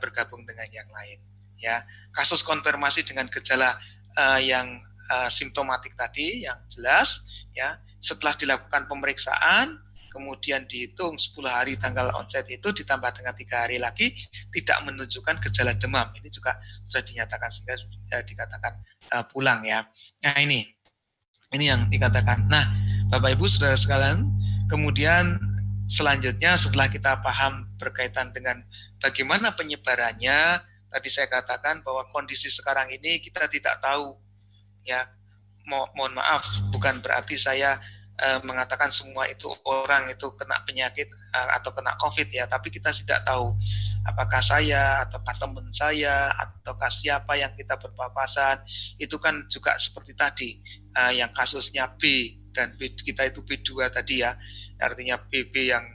bergabung dengan yang lain ya. Kasus konfirmasi dengan gejala yang simptomatik tadi yang jelas ya, setelah dilakukan pemeriksaan kemudian dihitung 10 hari tanggal onset itu ditambah dengan 3 hari lagi tidak menunjukkan gejala demam, ini juga sudah dinyatakan sehingga dikatakan pulang ya. Nah ini yang dikatakan. Nah Bapak Ibu saudara sekalian, kemudian selanjutnya setelah kita paham berkaitan dengan bagaimana penyebarannya, tadi saya katakan bahwa kondisi sekarang ini kita tidak tahu ya. Mohon maaf, bukan berarti saya mengatakan semua itu orang itu kena penyakit atau kena COVID ya, tapi kita tidak tahu apakah saya ataukah teman saya ataukah siapa yang kita berpapasan. Itu kan juga seperti tadi yang kasusnya B dan B, kita itu B2 tadi ya, artinya BB yang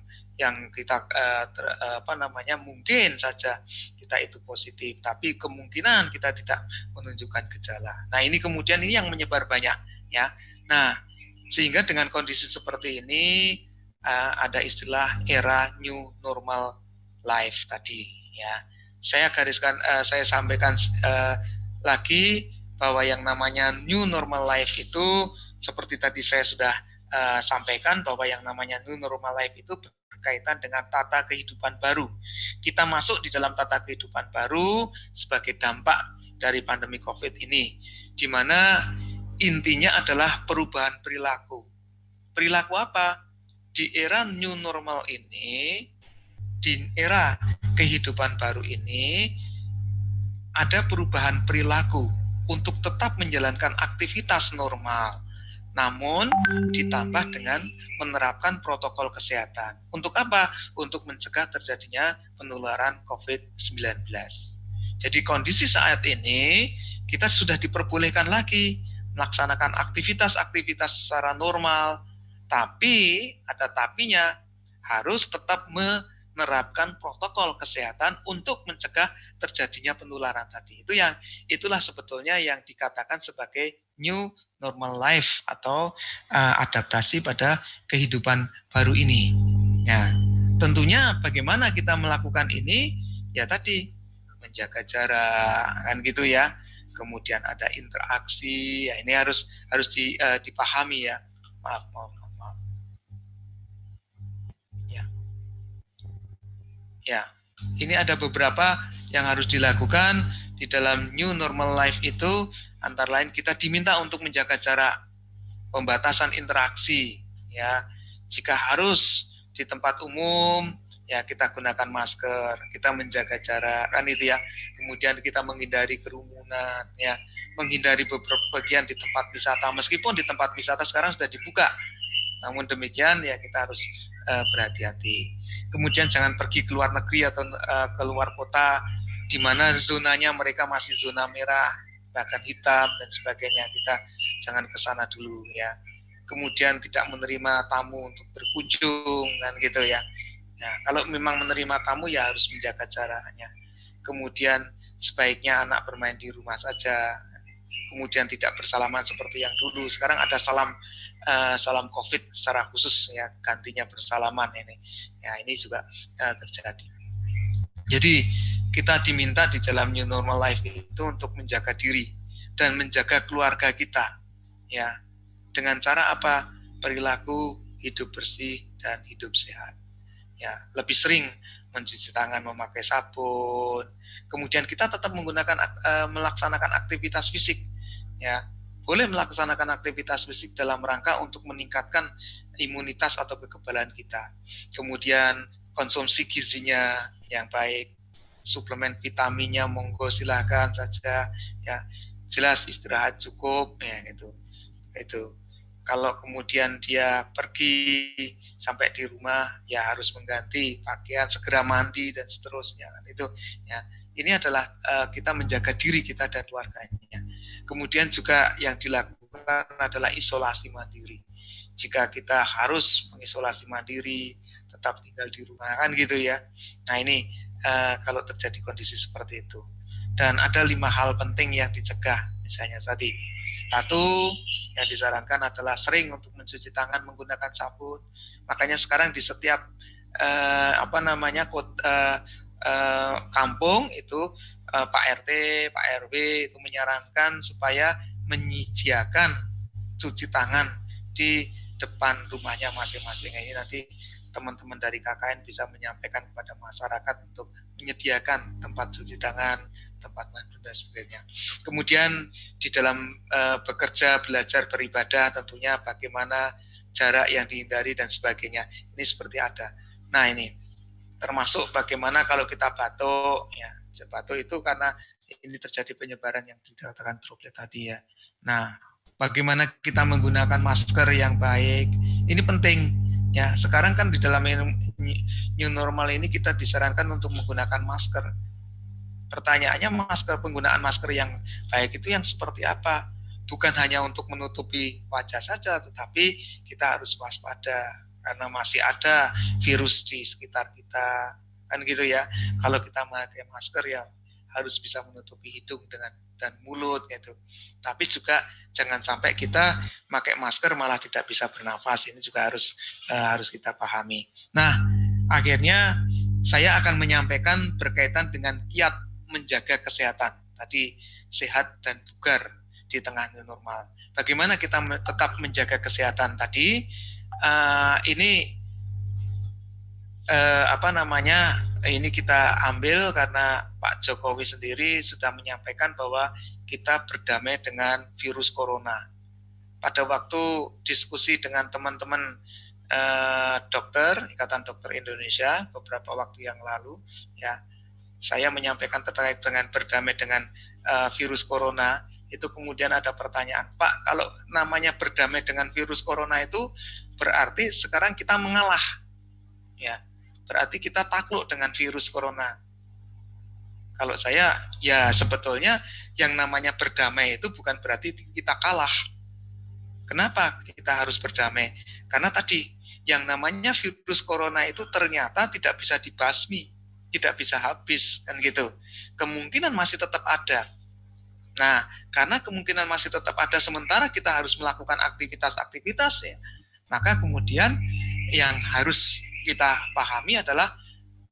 kita mungkin saja kita itu positif, tapi kemungkinan kita tidak menunjukkan gejala. Nah ini kemudian ini yang menyebar banyak ya. Nah sehingga dengan kondisi seperti ini ada istilah era new normal life tadi ya. Saya sampaikan lagi bahwa yang namanya new normal life itu seperti tadi saya sudah sampaikan bahwa yang namanya new normal life itu berkaitan dengan tata kehidupan baru. Kita masuk di dalam tata kehidupan baru sebagai dampak dari pandemi COVID ini, di mana intinya adalah perubahan perilaku. Perilaku apa? Di era new normal ini, di era kehidupan baru ini, ada perubahan perilaku untuk tetap menjalankan aktivitas normal, namun ditambah dengan menerapkan protokol kesehatan. Untuk apa? Untuk mencegah terjadinya penularan COVID-19. Jadi kondisi saat ini kita sudah diperbolehkan lagi melaksanakan aktivitas-aktivitas secara normal, tapi ada tapinya, harus tetap menerapkan protokol kesehatan untuk mencegah terjadinya penularan tadi. Itulah sebetulnya yang dikatakan sebagai new normal life atau adaptasi pada kehidupan baru ini. Ya, tentunya bagaimana kita melakukan ini? Ya tadi menjaga jarak kan gitu ya. Kemudian ada interaksi. Ya, ini harus dipahami ya. Maaf. Ya, ini ada beberapa yang harus dilakukan di dalam new normal life itu, antara lain kita diminta untuk menjaga jarak, pembatasan interaksi, ya. Jika harus di tempat umum, ya kita gunakan masker, kita menjaga jarak, kan itu ya. Kemudian kita menghindari kerumunan, ya, menghindari bepergian di tempat wisata, meskipun di tempat wisata sekarang sudah dibuka. Namun demikian, ya kita harus berhati-hati. Kemudian jangan pergi ke luar negeri atau keluar kota di mana zonanya mereka masih zona merah, bahkan hitam dan sebagainya. Kita jangan ke sana dulu ya. Kemudian tidak menerima tamu untuk berkunjung kan gitu ya. Nah, kalau memang menerima tamu ya harus menjaga jaraknya. kemudian sebaiknya anak bermain di rumah saja, kemudian tidak bersalaman seperti yang dulu. Sekarang ada salam COVID secara khusus ya, gantinya bersalaman ini. Ya, ini juga terjadi. Jadi kita diminta di dalam new normal life itu untuk menjaga diri dan menjaga keluarga kita. Ya, dengan cara apa? Perilaku hidup bersih dan hidup sehat. Ya, lebih sering mencuci tangan, memakai sabun. Kemudian kita tetap melaksanakan aktivitas fisik. Ya, boleh melaksanakan aktivitas fisik dalam rangka untuk meningkatkan imunitas atau kekebalan kita. Kemudian konsumsi gizinya yang baik, suplemen vitaminnya monggo silakan saja. Ya, jelas istirahat cukup. Ya, itu. Kalau kemudian dia pergi sampai di rumah, ya harus mengganti pakaian, segera mandi dan seterusnya. Itu ya. Ini adalah kita menjaga diri kita dan keluarganya. Kemudian juga yang dilakukan adalah isolasi mandiri. Jika kita harus mengisolasi mandiri, tetap tinggal di rumah kan gitu ya. Nah ini kalau terjadi kondisi seperti itu. Dan ada 5 hal penting yang dicegah, misalnya tadi. 1, yang disarankan adalah sering untuk mencuci tangan menggunakan sabun. Makanya sekarang di setiap kampung itu Pak RT, Pak RW itu menyarankan supaya menyediakan cuci tangan di depan rumahnya masing-masing. Ini nanti teman-teman dari KKN bisa menyampaikan kepada masyarakat untuk menyediakan tempat cuci tangan, tempat mandi dan sebagainya. Kemudian di dalam bekerja, belajar, beribadah tentunya bagaimana jarak yang dihindari dan sebagainya. Ini seperti ada. Nah ini termasuk bagaimana kalau kita batuk, ya batuk itu karena ini terjadi penyebaran yang dikatakan droplet tadi ya. Nah bagaimana kita menggunakan masker yang baik, ini penting. Ya, sekarang kan di dalam new normal ini kita disarankan untuk menggunakan masker. Pertanyaannya penggunaan masker yang baik itu yang seperti apa? Bukan hanya untuk menutupi wajah saja, tetapi kita harus waspada karena masih ada virus di sekitar kita, kan gitu ya. Kalau kita memakai masker ya harus bisa menutupi hidung dan mulut gitu. Tapi juga jangan sampai kita pakai masker malah tidak bisa bernafas. Ini juga harus kita pahami. Nah, akhirnya saya akan menyampaikan berkaitan dengan kiat menjaga kesehatan. Tadi sehat dan bugar di tengah new normal. Bagaimana kita tetap menjaga kesehatan tadi? Ini kita ambil karena Pak Jokowi sendiri sudah menyampaikan bahwa kita berdamai dengan virus corona. Pada waktu diskusi dengan teman-teman dokter, Ikatan Dokter Indonesia beberapa waktu yang lalu, ya, saya menyampaikan terkait dengan berdamai dengan virus corona. Itu kemudian ada pertanyaan, Pak, kalau namanya berdamai dengan virus corona itu berarti sekarang kita mengalah, ya. Berarti kita takluk dengan virus corona. Kalau saya, ya sebetulnya yang namanya berdamai itu bukan berarti kita kalah. Kenapa kita harus berdamai? Karena tadi, yang namanya virus corona itu ternyata tidak bisa dibasmi, tidak bisa habis, kan gitu. Kemungkinan masih tetap ada. Nah, karena kemungkinan masih tetap ada sementara kita harus melakukan aktivitas-aktivitas, ya, maka kemudian yang harus kita pahami adalah,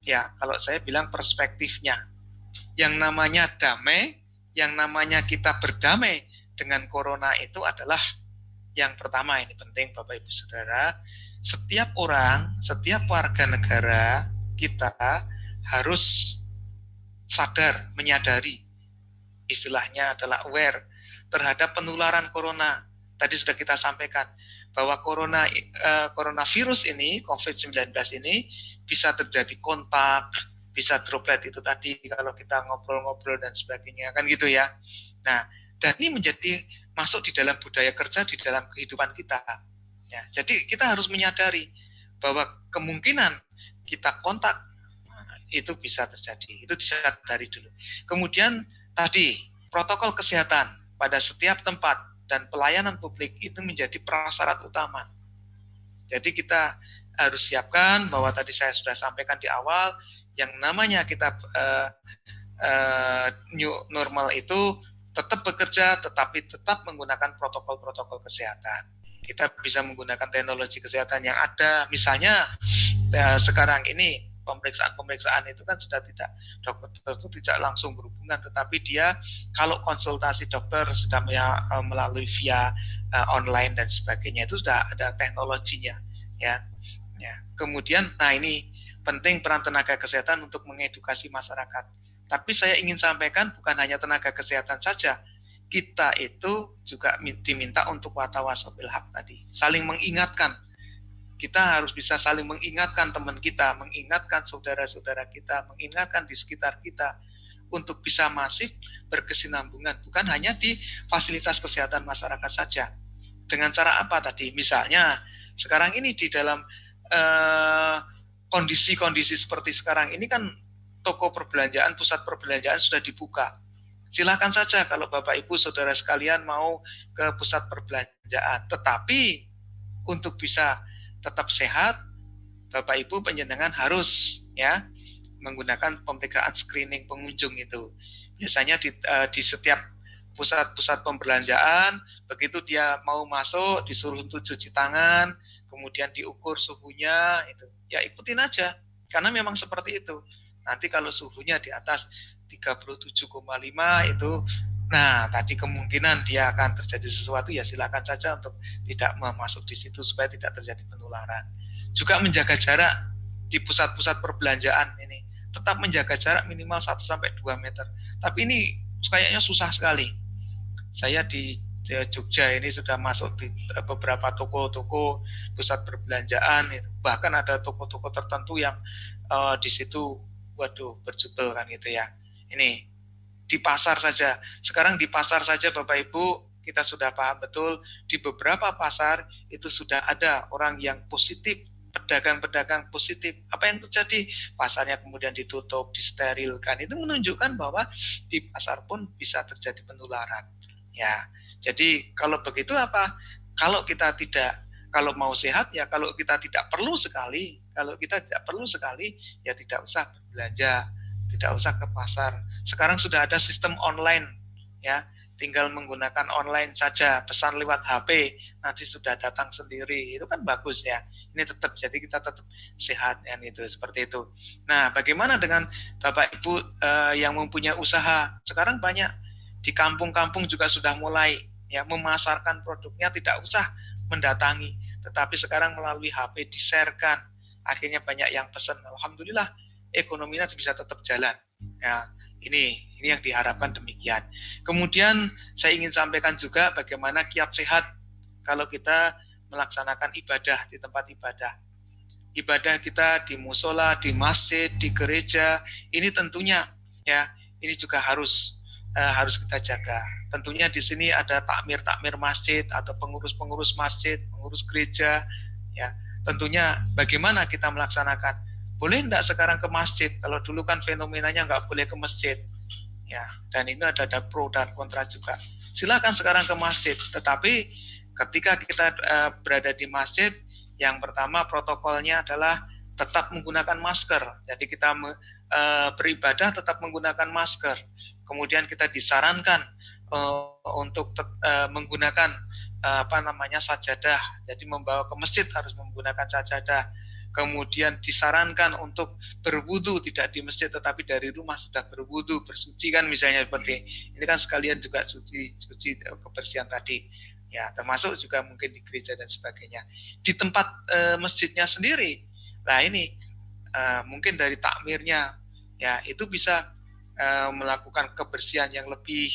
ya kalau saya bilang perspektifnya. Yang namanya damai, yang namanya kita berdamai dengan corona itu adalah yang pertama, ini penting Bapak Ibu Saudara, setiap orang, setiap warga negara kita harus sadar, menyadari, istilahnya adalah aware terhadap penularan corona. Tadi sudah kita sampaikan bahwa coronavirus ini, COVID-19 ini bisa terjadi kontak, bisa droplet itu tadi kalau kita ngobrol-ngobrol dan sebagainya, kan gitu ya. Nah, dan ini menjadi masuk di dalam budaya kerja, di dalam kehidupan kita. Ya, jadi kita harus menyadari bahwa kemungkinan kita kontak itu bisa terjadi. Itu disadari dulu. Kemudian tadi protokol kesehatan pada setiap tempat dan pelayanan publik itu menjadi prasyarat utama. Jadi kita harus siapkan bahwa tadi saya sudah sampaikan di awal, yang namanya kita new normal itu tetap bekerja, tetapi tetap menggunakan protokol-protokol kesehatan. Kita bisa menggunakan teknologi kesehatan yang ada. Misalnya sekarang ini pemeriksaan itu kan sudah tidak, dokter itu tidak langsung berhubungan, tetapi dia kalau konsultasi dokter sudah melalui via online dan sebagainya, itu sudah ada teknologinya, ya. Kemudian, nah ini penting peran tenaga kesehatan untuk mengedukasi masyarakat. Tapi saya ingin sampaikan bukan hanya tenaga kesehatan saja, kita itu juga diminta untuk watawasobil haq tadi, saling mengingatkan. Kita harus bisa saling mengingatkan teman kita, mengingatkan saudara-saudara kita, mengingatkan di sekitar kita untuk bisa masif berkesinambungan, bukan hanya di fasilitas kesehatan masyarakat saja. Dengan cara apa tadi? Misalnya sekarang ini di dalam kondisi-kondisi seperti sekarang ini kan toko perbelanjaan, pusat perbelanjaan sudah dibuka. Silakan saja kalau Bapak Ibu Saudara sekalian mau ke pusat perbelanjaan. Tetapi untuk bisa tetap sehat, Bapak Ibu penjenengan harus ya menggunakan pemeriksaan screening pengunjung itu. Biasanya di setiap pusat-pusat pembelanjaan, begitu dia mau masuk disuruh untuk cuci tangan, kemudian diukur suhunya itu. Ya ikutin aja, karena memang seperti itu. Nanti kalau suhunya di atas 37,5 itu, nah tadi kemungkinan dia akan terjadi sesuatu, ya silakan saja untuk tidak masuk di situ supaya tidak terjadi penularan. Juga menjaga jarak di pusat-pusat perbelanjaan ini, tetap menjaga jarak minimal 1-2 meter. Tapi ini kayaknya susah sekali. Saya di Jogja ini sudah masuk di beberapa toko-toko pusat perbelanjaan, bahkan ada toko-toko tertentu yang di situ waduh berjubel kan gitu ya. Ini di pasar saja. Sekarang di pasar saja Bapak Ibu kita sudah paham betul, di beberapa pasar itu sudah ada orang yang positif, pedagang-pedagang positif. Apa yang terjadi? Pasarnya kemudian ditutup, disterilkan. Itu menunjukkan bahwa di pasar pun bisa terjadi penularan. Ya, jadi kalau begitu apa? Kalau kita tidak, kalau mau sehat ya kalau kita tidak perlu sekali, ya tidak usah berbelanja, tidak usah ke pasar. Sekarang sudah ada sistem online, ya, tinggal menggunakan online saja, pesan lewat HP, nanti sudah datang sendiri. Itu kan bagus ya. Ini tetap, jadi kita tetap sehat ya, itu seperti itu. Nah, bagaimana dengan Bapak Ibu yang mempunyai usaha? Sekarang banyak di kampung-kampung juga sudah mulai ya memasarkan produknya, tidak usah mendatangi, tetapi sekarang melalui HP di-share-kan. Akhirnya banyak yang pesan. Alhamdulillah ekonominya bisa tetap jalan. Ya, ini yang diharapkan demikian. Kemudian saya ingin sampaikan juga bagaimana kiat sehat kalau kita melaksanakan ibadah di tempat ibadah. Ibadah kita di musola, di masjid, di gereja, ini tentunya ya, ini juga harus kita jaga. Tentunya di sini ada takmir masjid atau pengurus masjid, pengurus gereja, ya. Tentunya bagaimana kita melaksanakan? Boleh enggak sekarang ke masjid? Kalau dulu kan fenomenanya enggak boleh ke masjid, ya. Dan ini ada pro dan kontra juga. Silakan sekarang ke masjid. Tetapi ketika kita berada di masjid, yang pertama protokolnya adalah tetap menggunakan masker. Jadi kita beribadah tetap menggunakan masker. Kemudian kita disarankan untuk menggunakan sajadah. Jadi membawa ke masjid harus menggunakan sajadah. Kemudian disarankan untuk berwudu tidak di masjid tetapi dari rumah sudah berwudu, bersuci kan misalnya seperti ini kan sekalian juga suci kebersihan tadi. Ya, termasuk juga mungkin di gereja dan sebagainya. Di tempat masjidnya sendiri. Nah, ini mungkin dari takmirnya ya itu bisa melakukan kebersihan yang lebih,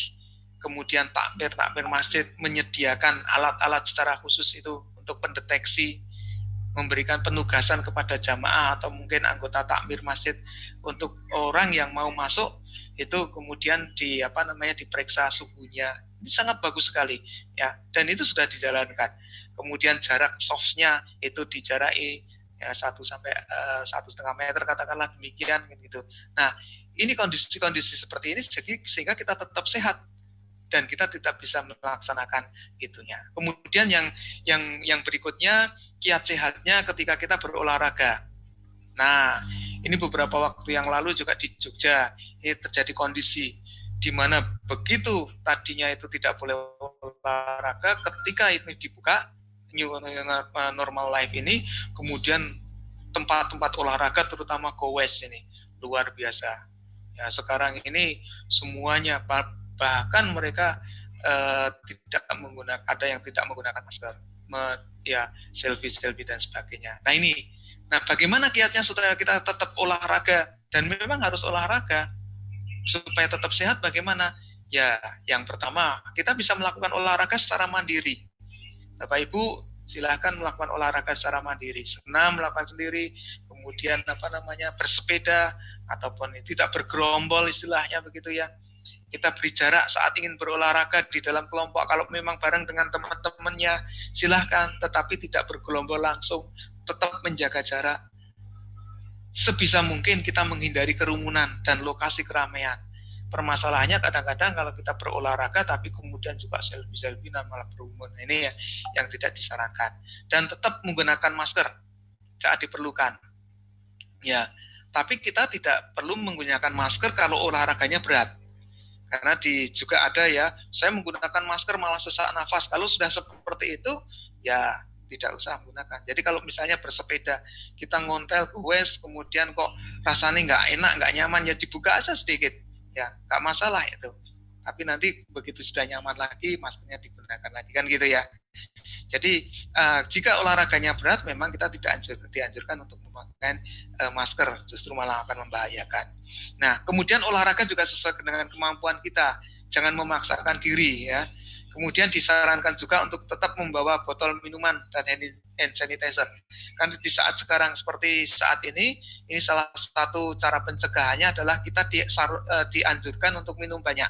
kemudian takmir masjid menyediakan alat-alat secara khusus itu untuk pendeteksi, memberikan penugasan kepada jamaah atau mungkin anggota takmir masjid untuk orang yang mau masuk itu kemudian diperiksa suhunya. Ini sangat bagus sekali ya, dan itu sudah dijalankan. Kemudian jarak softnya itu dijaraki ya 1-1,5 meter katakanlah demikian gitu. Nah, ini kondisi-kondisi seperti ini jadi sehingga kita tetap sehat dan kita tidak bisa melaksanakan itunya. Kemudian yang berikutnya kiat sehatnya ketika kita berolahraga. Nah, Ini beberapa waktu yang lalu juga di Jogja ini terjadi kondisi di mana begitu tadinya itu tidak boleh olahraga, ketika ini dibuka new normal life ini, kemudian tempat-tempat olahraga terutama goes ini luar biasa. Ya, sekarang ini semuanya bahkan mereka tidak menggunakan, ada yang tidak menggunakan masker, ya selfie dan sebagainya. Nah bagaimana kiatnya supaya kita tetap olahraga, dan memang harus olahraga supaya tetap sehat? Bagaimana? Ya, yang pertama kita bisa melakukan olahraga secara mandiri. Bapak Ibu silahkan melakukan olahraga secara mandiri, senam melakukan sendiri, kemudian bersepeda ataupun tidak bergerombol istilahnya begitu ya. Kita beri jarak saat ingin berolahraga di dalam kelompok. Kalau memang bareng dengan teman-temannya silahkan, tetapi tidak bergerombol langsung, tetap menjaga jarak. Sebisa mungkin kita menghindari kerumunan dan lokasi keramaian. Permasalahannya kadang-kadang kalau kita berolahraga tapi kemudian juga selfie malah berkerumun. Ini ya yang tidak disarankan. Dan tetap menggunakan masker saat diperlukan. Ya, tapi kita tidak perlu menggunakan masker kalau olahraganya berat. Karena juga ada ya, saya menggunakan masker malah sesak nafas. Kalau sudah seperti itu, ya tidak usah menggunakan. Jadi kalau misalnya bersepeda, kita ngontel ke wes, kemudian kok rasanya nggak enak, nggak nyaman, ya dibuka aja sedikit. Ya, nggak masalah itu. Tapi nanti begitu sudah nyaman lagi, maskernya digunakan lagi, kan gitu ya. Jadi jika olahraganya berat, memang kita tidak dianjurkan untuk memakai masker, justru malah akan membahayakan. Nah, kemudian olahraga juga sesuai dengan kemampuan kita, jangan memaksakan diri ya. Kemudian disarankan juga untuk tetap membawa botol minuman dan hand sanitizer. Karena di saat sekarang seperti saat ini salah satu cara pencegahannya adalah kita dianjurkan untuk minum banyak,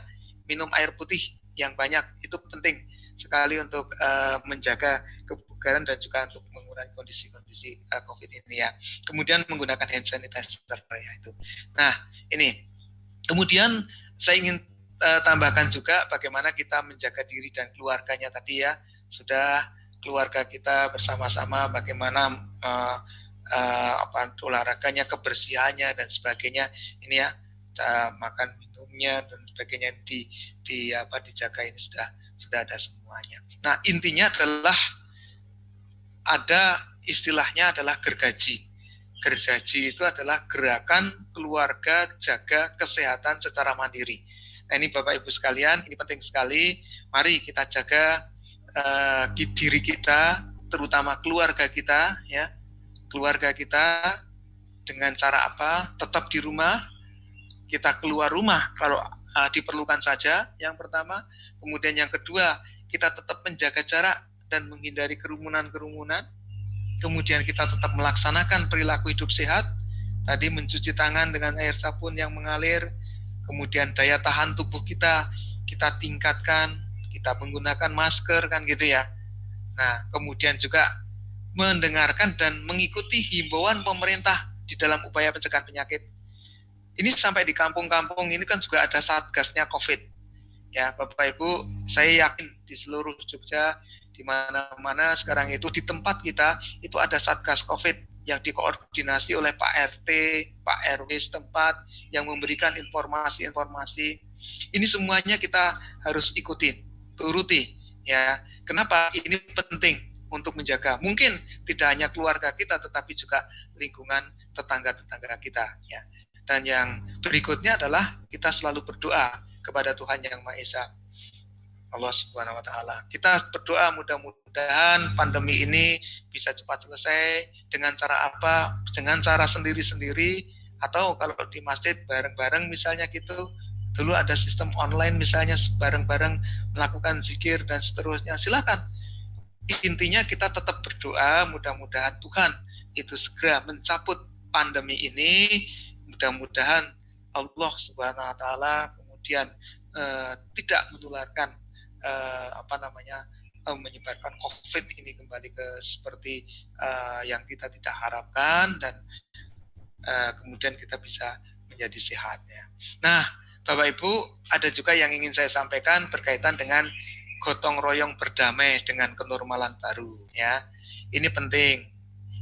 minum air putih yang banyak, itu penting sekali untuk menjaga kebugaran dan juga untuk mengurangi kondisi-kondisi COVID ini ya. Kemudian menggunakan hand sanitizer ya itu. Nah ini, kemudian saya ingin tambahkan juga bagaimana kita menjaga diri dan keluarganya tadi ya. Sudah keluarga kita bersama-sama bagaimana olahraganya, kebersihannya dan sebagainya ini ya, makan minumnya dan sebagainya dijaga, ini sudah ada semuanya. Nah, intinya adalah ada istilahnya adalah gergaji. Gergaji itu adalah gerakan keluarga jaga kesehatan secara mandiri. Nah, ini Bapak Ibu sekalian, ini penting sekali. Mari kita jaga diri kita, terutama keluarga kita ya. Keluarga kita dengan cara apa? Tetap di rumah. Kita keluar rumah kalau diperlukan saja, yang pertama. Kemudian yang kedua, kita tetap menjaga jarak dan menghindari kerumunan-kerumunan. Kemudian kita tetap melaksanakan perilaku hidup sehat. Tadi mencuci tangan dengan air sabun yang mengalir. Kemudian daya tahan tubuh kita tingkatkan. Kita menggunakan masker kan gitu ya. Nah, kemudian juga mendengarkan dan mengikuti himbauan pemerintah di dalam upaya pencegahan penyakit. Ini sampai di kampung-kampung ini kan juga ada satgasnya COVID. Ya, Bapak Ibu, saya yakin di seluruh Jogja, di mana-mana sekarang itu di tempat kita itu ada satgas COVID yang dikoordinasi oleh Pak RT, Pak RW setempat yang memberikan informasi-informasi. Ini semuanya kita harus ikutin, turuti. Ya, kenapa ini penting untuk menjaga? Mungkin tidak hanya keluarga kita, tetapi juga lingkungan tetangga-tetangga kita. Ya. Dan yang berikutnya adalah kita selalu berdoa kepada Tuhan Yang Maha Esa, Allah Subhanahu wa Ta'ala. Kita berdoa mudah-mudahan pandemi ini bisa cepat selesai. Dengan cara apa? Dengan cara sendiri-sendiri, atau kalau di masjid bareng-bareng misalnya gitu. Dulu ada sistem online misalnya, bareng-bareng melakukan zikir dan seterusnya. Silakan. Intinya kita tetap berdoa, mudah-mudahan Tuhan itu segera mencabut pandemi ini. Mudah-mudahan Allah Subhanahu wa Ta'ala kemudian tidak menularkan menyebarkan COVID ini kembali ke seperti yang kita tidak harapkan, dan kemudian kita bisa menjadi sehat ya. Nah, Bapak Ibu, ada juga yang ingin saya sampaikan berkaitan dengan gotong royong berdamai dengan kenormalan baru ya. Ini penting.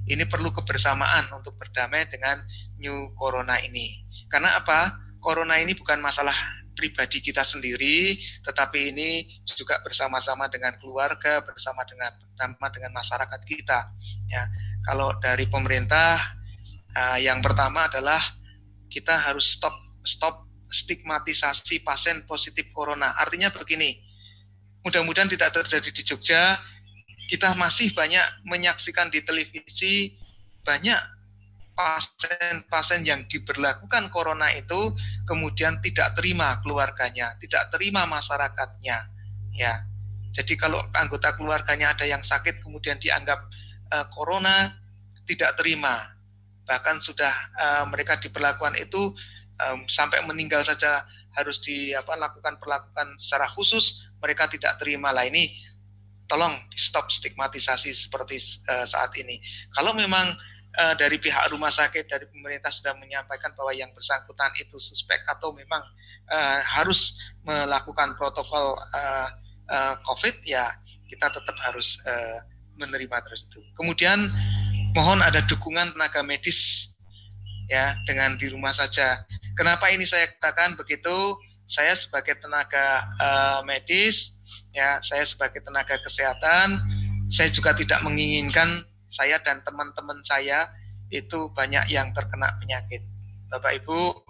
Ini perlu kebersamaan untuk berdamai dengan new corona ini. Karena apa? Corona ini bukan masalah pribadi kita sendiri, tetapi ini juga bersama-sama dengan keluarga, bersama dengan masyarakat kita. Ya, kalau dari pemerintah, yang pertama adalah kita harus stop stigmatisasi pasien positif corona. Artinya begini, mudah-mudahan tidak terjadi di Jogja. Kita masih banyak menyaksikan di televisi banyak pasien-pasien yang diberlakukan corona itu kemudian tidak terima keluarganya, tidak terima masyarakatnya. Ya, jadi kalau anggota keluarganya ada yang sakit kemudian dianggap corona, tidak terima. Bahkan sudah mereka diperlakukan itu sampai meninggal saja harus dilakukan perlakuan secara khusus, mereka tidak terima. Lah ini tolong stop stigmatisasi seperti saat ini. Kalau memang dari pihak rumah sakit, dari pemerintah sudah menyampaikan bahwa yang bersangkutan itu suspek atau memang harus melakukan protokol COVID, ya kita tetap harus menerima terus itu. Kemudian mohon ada dukungan tenaga medis, ya, dengan di rumah saja. Kenapa ini saya katakan begitu? Saya sebagai tenaga medis, ya, saya sebagai tenaga kesehatan, saya juga tidak menginginkan saya dan teman-teman saya itu banyak yang terkena penyakit. Bapak Ibu,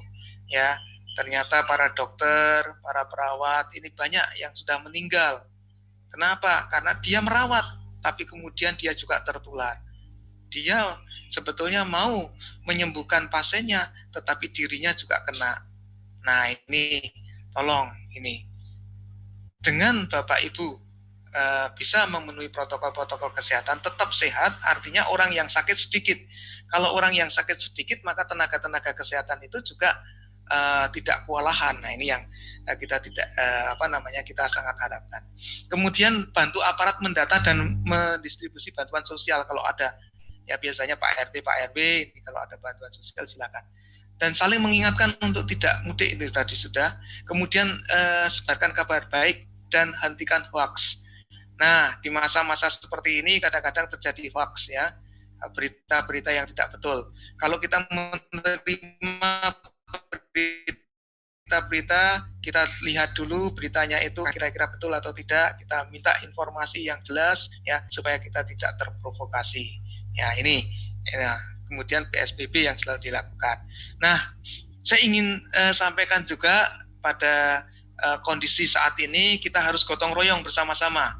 ya, ternyata para dokter, para perawat ini banyak yang sudah meninggal. Kenapa? Karena dia merawat, tapi kemudian dia juga tertular. Dia sebetulnya mau menyembuhkan pasiennya, tetapi dirinya juga kena. Nah ini, tolong ini. Dengan Bapak Ibu bisa memenuhi protokol-protokol kesehatan, tetap sehat, artinya orang yang sakit sedikit. Kalau orang yang sakit sedikit, maka tenaga-tenaga kesehatan itu juga tidak kewalahan. Nah ini yang kita kita sangat harapkan. Kemudian bantu aparat mendata dan mendistribusi bantuan sosial kalau ada. Ya biasanya Pak RT, Pak RW, ini kalau ada bantuan sosial silakan. Dan saling mengingatkan untuk tidak mudik, itu tadi sudah. Kemudian sebarkan kabar baik dan hentikan hoax. Nah, di masa-masa seperti ini kadang-kadang terjadi hoax, ya, berita-berita yang tidak betul. Kalau kita menerima berita-berita, kita lihat dulu beritanya itu kira-kira betul atau tidak. Kita minta informasi yang jelas, ya, supaya kita tidak terprovokasi. Ya, ini ya, kemudian PSBB yang selalu dilakukan. Nah, saya ingin sampaikan juga pada kondisi saat ini kita harus gotong royong bersama-sama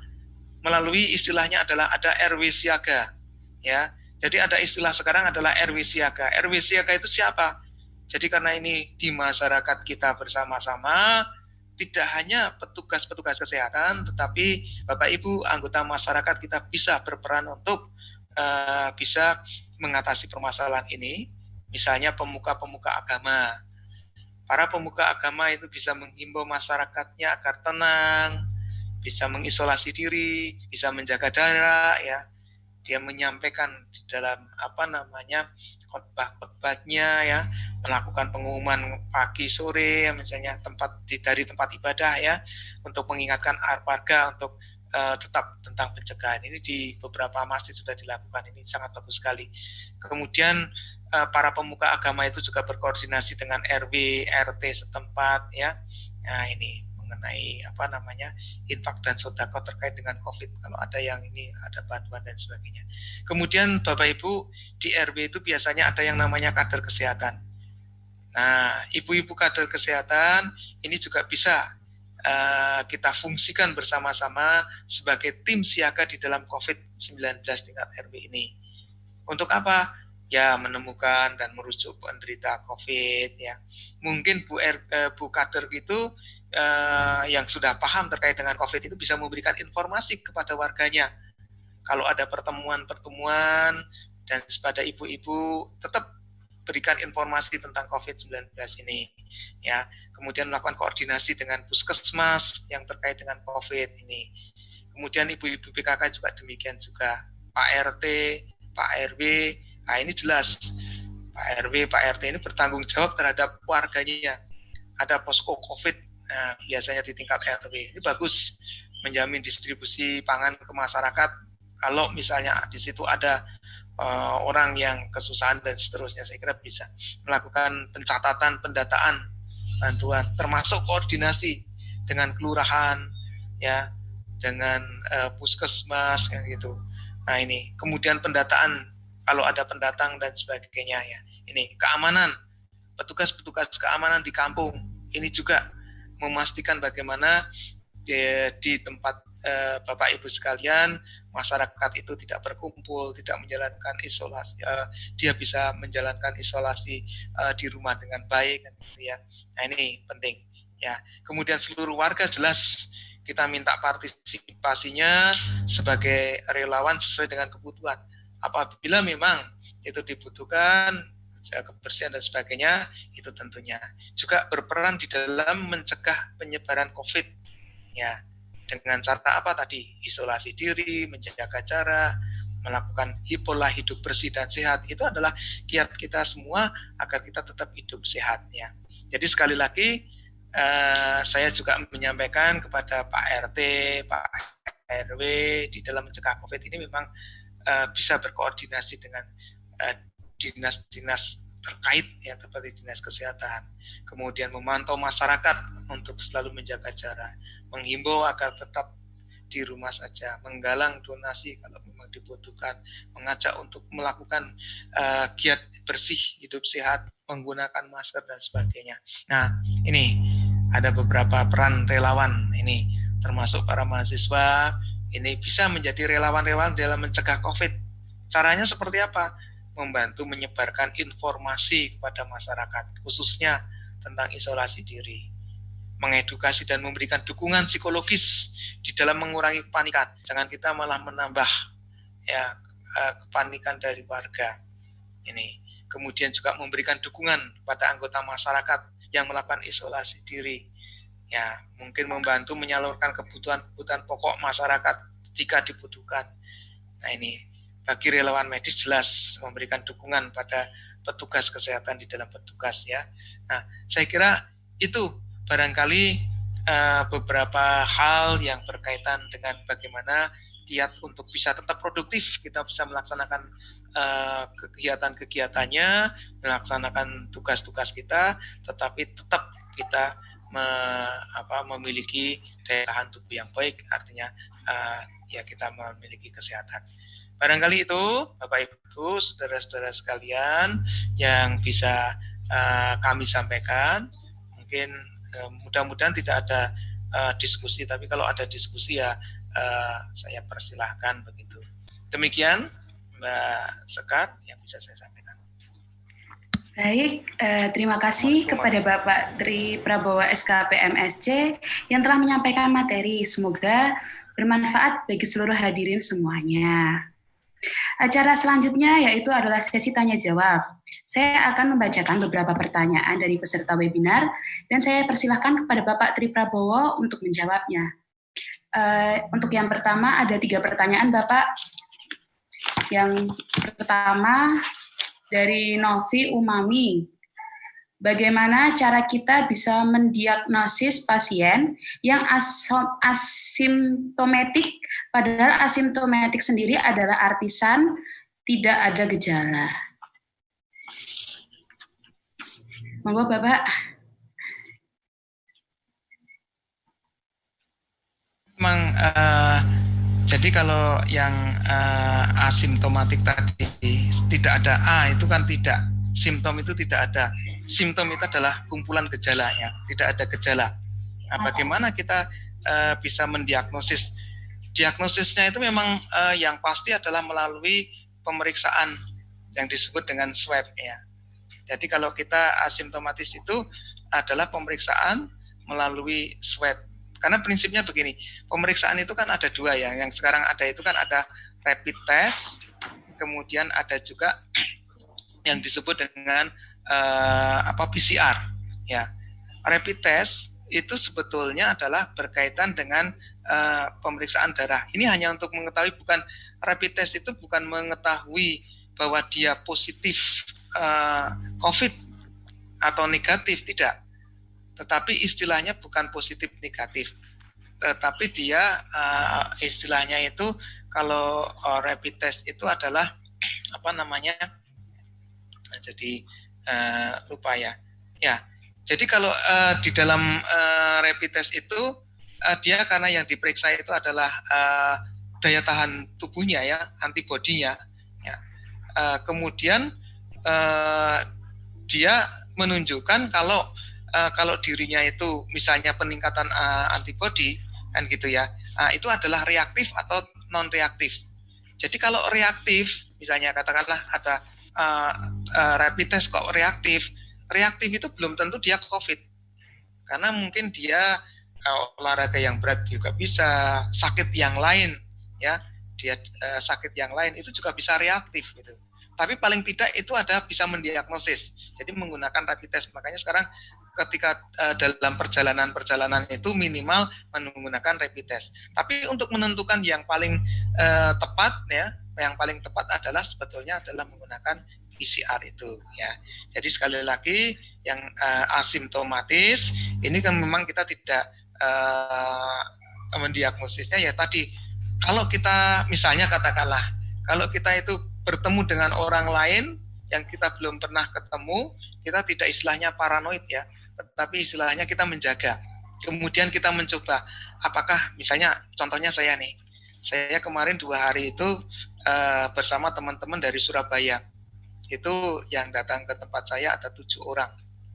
melalui istilahnya adalah ada RW siaga, ya. Jadi ada istilah sekarang adalah RW siaga. RW siaga itu siapa? Jadi karena ini di masyarakat kita bersama-sama, tidak hanya petugas-petugas kesehatan, tetapi Bapak Ibu anggota masyarakat kita bisa berperan untuk bisa mengatasi permasalahan ini. Misalnya pemuka-pemuka agama. Para pemuka agama itu bisa menghimbau masyarakatnya agar tenang, bisa mengisolasi diri, bisa menjaga jarak, ya. Dia menyampaikan di dalam khotbah-khotbahnya, ya, melakukan pengumuman pagi sore misalnya dari tempat ibadah, ya, untuk mengingatkan warga untuk tetap tentang pencegahan. Ini di beberapa masjid sudah dilakukan, ini sangat bagus sekali. Kemudian para pemuka agama itu juga berkoordinasi dengan RW, RT setempat, ya. Nah, ini mengenai infak dan sedekah terkait dengan COVID. Kalau ada yang ini ada bantuan dan sebagainya. Kemudian Bapak Ibu di RW itu biasanya ada yang namanya kader kesehatan. Nah, ibu-ibu kader kesehatan ini juga bisa kita fungsikan bersama-sama sebagai tim siaga di dalam COVID-19 tingkat RW ini. Untuk apa? Ya, menemukan dan merujuk penderita COVID, ya. Mungkin Bu kader itu yang sudah paham terkait dengan COVID itu bisa memberikan informasi kepada warganya. Kalau ada pertemuan-pertemuan dan kepada ibu-ibu tetap berikan informasi tentang COVID-19 ini, ya. Kemudian melakukan koordinasi dengan puskesmas yang terkait dengan COVID ini. Kemudian ibu-ibu PKK juga demikian juga. Pak RT, Pak RW, nah ini jelas Pak RW, Pak RT ini bertanggung jawab terhadap warganya. Ada posko COVID, nah, biasanya di tingkat RW. Ini bagus menjamin distribusi pangan ke masyarakat. Kalau misalnya di situ ada orang yang kesusahan dan seterusnya. Saya kira bisa melakukan pencatatan, pendataan, bantuan, termasuk koordinasi dengan kelurahan, ya, dengan puskesmas, kayak gitu. Nah ini, kemudian pendataan kalau ada pendatang dan sebagainya, ya. Ini keamanan, petugas-petugas keamanan di kampung. Ini juga memastikan bagaimana di tempat Bapak Ibu sekalian, masyarakat itu tidak berkumpul, tidak menjalankan isolasi, dia bisa menjalankan isolasi di rumah dengan baik, gitu ya. Nah ini penting, ya. Kemudian seluruh warga jelas kita minta partisipasinya sebagai relawan sesuai dengan kebutuhan. Apabila memang itu dibutuhkan kebersihan dan sebagainya, itu tentunya juga berperan di dalam mencegah penyebaran COVID, ya, dengan cara apa tadi? Isolasi diri, menjaga jarak, melakukan pola hidup bersih dan sehat. Itu adalah kiat kita semua agar kita tetap hidup sehat, ya. Jadi sekali lagi saya juga menyampaikan kepada Pak RT, Pak RW di dalam mencegah COVID ini memang bisa berkoordinasi dengan dinas-dinas terkait, ya, seperti dinas kesehatan, kemudian memantau masyarakat untuk selalu menjaga jarak, menghimbau agar tetap di rumah saja, menggalang donasi kalau memang dibutuhkan, mengajak untuk melakukan giat bersih hidup sehat, menggunakan masker dan sebagainya. Nah ini ada beberapa peran relawan ini, termasuk para mahasiswa ini bisa menjadi relawan-relawan dalam mencegah COVID. Caranya seperti apa? Membantu menyebarkan informasi kepada masyarakat, khususnya tentang isolasi diri, mengedukasi dan memberikan dukungan psikologis di dalam mengurangi kepanikan. Jangan kita malah menambah, ya, kepanikan dari warga. Ini kemudian juga memberikan dukungan pada anggota masyarakat yang melakukan isolasi diri, ya, mungkin membantu menyalurkan kebutuhan pokok masyarakat jika dibutuhkan. Nah ini bagi relawan medis jelas memberikan dukungan pada petugas kesehatan di dalam petugas, ya. Nah saya kira itu barangkali beberapa hal yang berkaitan dengan bagaimana kiat untuk bisa tetap produktif, kita bisa melaksanakan kegiatan-kegiatannya, melaksanakan tugas-tugas kita, tetapi tetap kita memiliki daya tahan tubuh yang baik, artinya ya kita memiliki kesehatan. Barangkali itu Bapak Ibu, saudara-saudara sekalian yang bisa kami sampaikan. Mungkin mudah-mudahan tidak ada diskusi, tapi kalau ada diskusi ya saya persilahkan begitu. Demikian Mbak Sekar yang bisa saya sampaikan. Baik, terima kasih kepada Bapak Tri Prabowo SKP MSc yang telah menyampaikan materi. Semoga bermanfaat bagi seluruh hadirin semuanya. Acara selanjutnya yaitu adalah sesi tanya-jawab. Saya akan membacakan beberapa pertanyaan dari peserta webinar dan saya persilahkan kepada Bapak Tri Prabowo untuk menjawabnya. Untuk yang pertama ada 3 pertanyaan, Bapak. Yang pertama dari Novi Umami. Bagaimana cara kita bisa mendiagnosis pasien yang asimptomatik, padahal asimptomatik sendiri adalah artisan tidak ada gejala? Monggo Bapak. Memang jadi kalau yang asimptomatik tadi tidak ada itu kan tidak, simptom itu tidak ada. Simptom itu adalah kumpulan gejalanya, tidak ada gejala. Nah, bagaimana kita bisa mendiagnosis? Diagnosisnya itu memang yang pasti adalah melalui pemeriksaan yang disebut dengan swab, ya. Jadi kalau kita asimptomatis itu adalah pemeriksaan melalui swab. Karena prinsipnya begini, pemeriksaan itu kan ada 2 ya. Yang sekarang ada itu kan ada rapid test, kemudian ada juga yang disebut dengan PCR, ya. Rapid test itu sebetulnya adalah berkaitan dengan pemeriksaan darah. Ini hanya untuk mengetahui, bukan rapid test itu bukan mengetahui bahwa dia positif COVID atau negatif, tidak. Tetapi istilahnya bukan positif negatif, tetapi dia istilahnya itu kalau rapid test itu adalah apa namanya, jadi lupa ya. Ya, jadi kalau di dalam rapid test itu dia karena yang diperiksa itu adalah daya tahan tubuhnya ya, antibodinya. Ya. Kemudian dia menunjukkan kalau dirinya itu misalnya peningkatan antibodi kan gitu ya, itu adalah reaktif atau non reaktif. Jadi kalau reaktif, misalnya katakanlah ada rapid test kok reaktif itu belum tentu dia COVID, karena mungkin dia olahraga yang berat juga bisa, sakit yang lain ya, dia sakit yang lain itu juga bisa reaktif gitu. Tapi paling tidak itu ada bisa mendiagnosis. Jadi menggunakan rapid test. Makanya sekarang ketika dalam perjalanan itu minimal menggunakan rapid test. Tapi untuk menentukan yang paling tepat ya, yang paling tepat adalah sebetulnya adalah menggunakan PCR itu ya. Jadi sekali lagi yang asimptomatis ini kan memang kita tidak mendiagnosisnya ya tadi. Kalau kita misalnya katakanlah kalau kita itu bertemu dengan orang lain yang kita belum pernah ketemu, kita tidak istilahnya paranoid ya, tetapi istilahnya kita menjaga. Kemudian kita mencoba, apakah misalnya contohnya saya nih, saya kemarin 2 hari itu bersama teman-teman dari Surabaya, itu yang datang ke tempat saya ada 7 orang.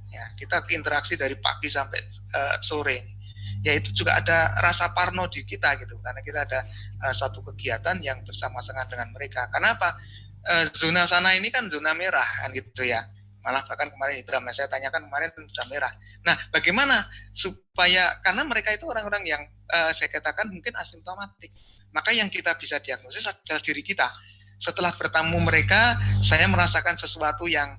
Ya, kita interaksi dari pagi sampai sore. Ya itu juga ada rasa parno di kita gitu, karena kita ada satu kegiatan yang bersama-sama dengan mereka. Kenapa? Zona sana ini kan zona merah kan gitu ya. Malah bahkan kemarin itu saya tanyakan kemarin zona merah. Nah, bagaimana supaya, karena mereka itu orang-orang yang saya katakan mungkin asimptomatik. Maka yang kita bisa diagnosis adalah diri kita. Setelah bertemu mereka, saya merasakan sesuatu yang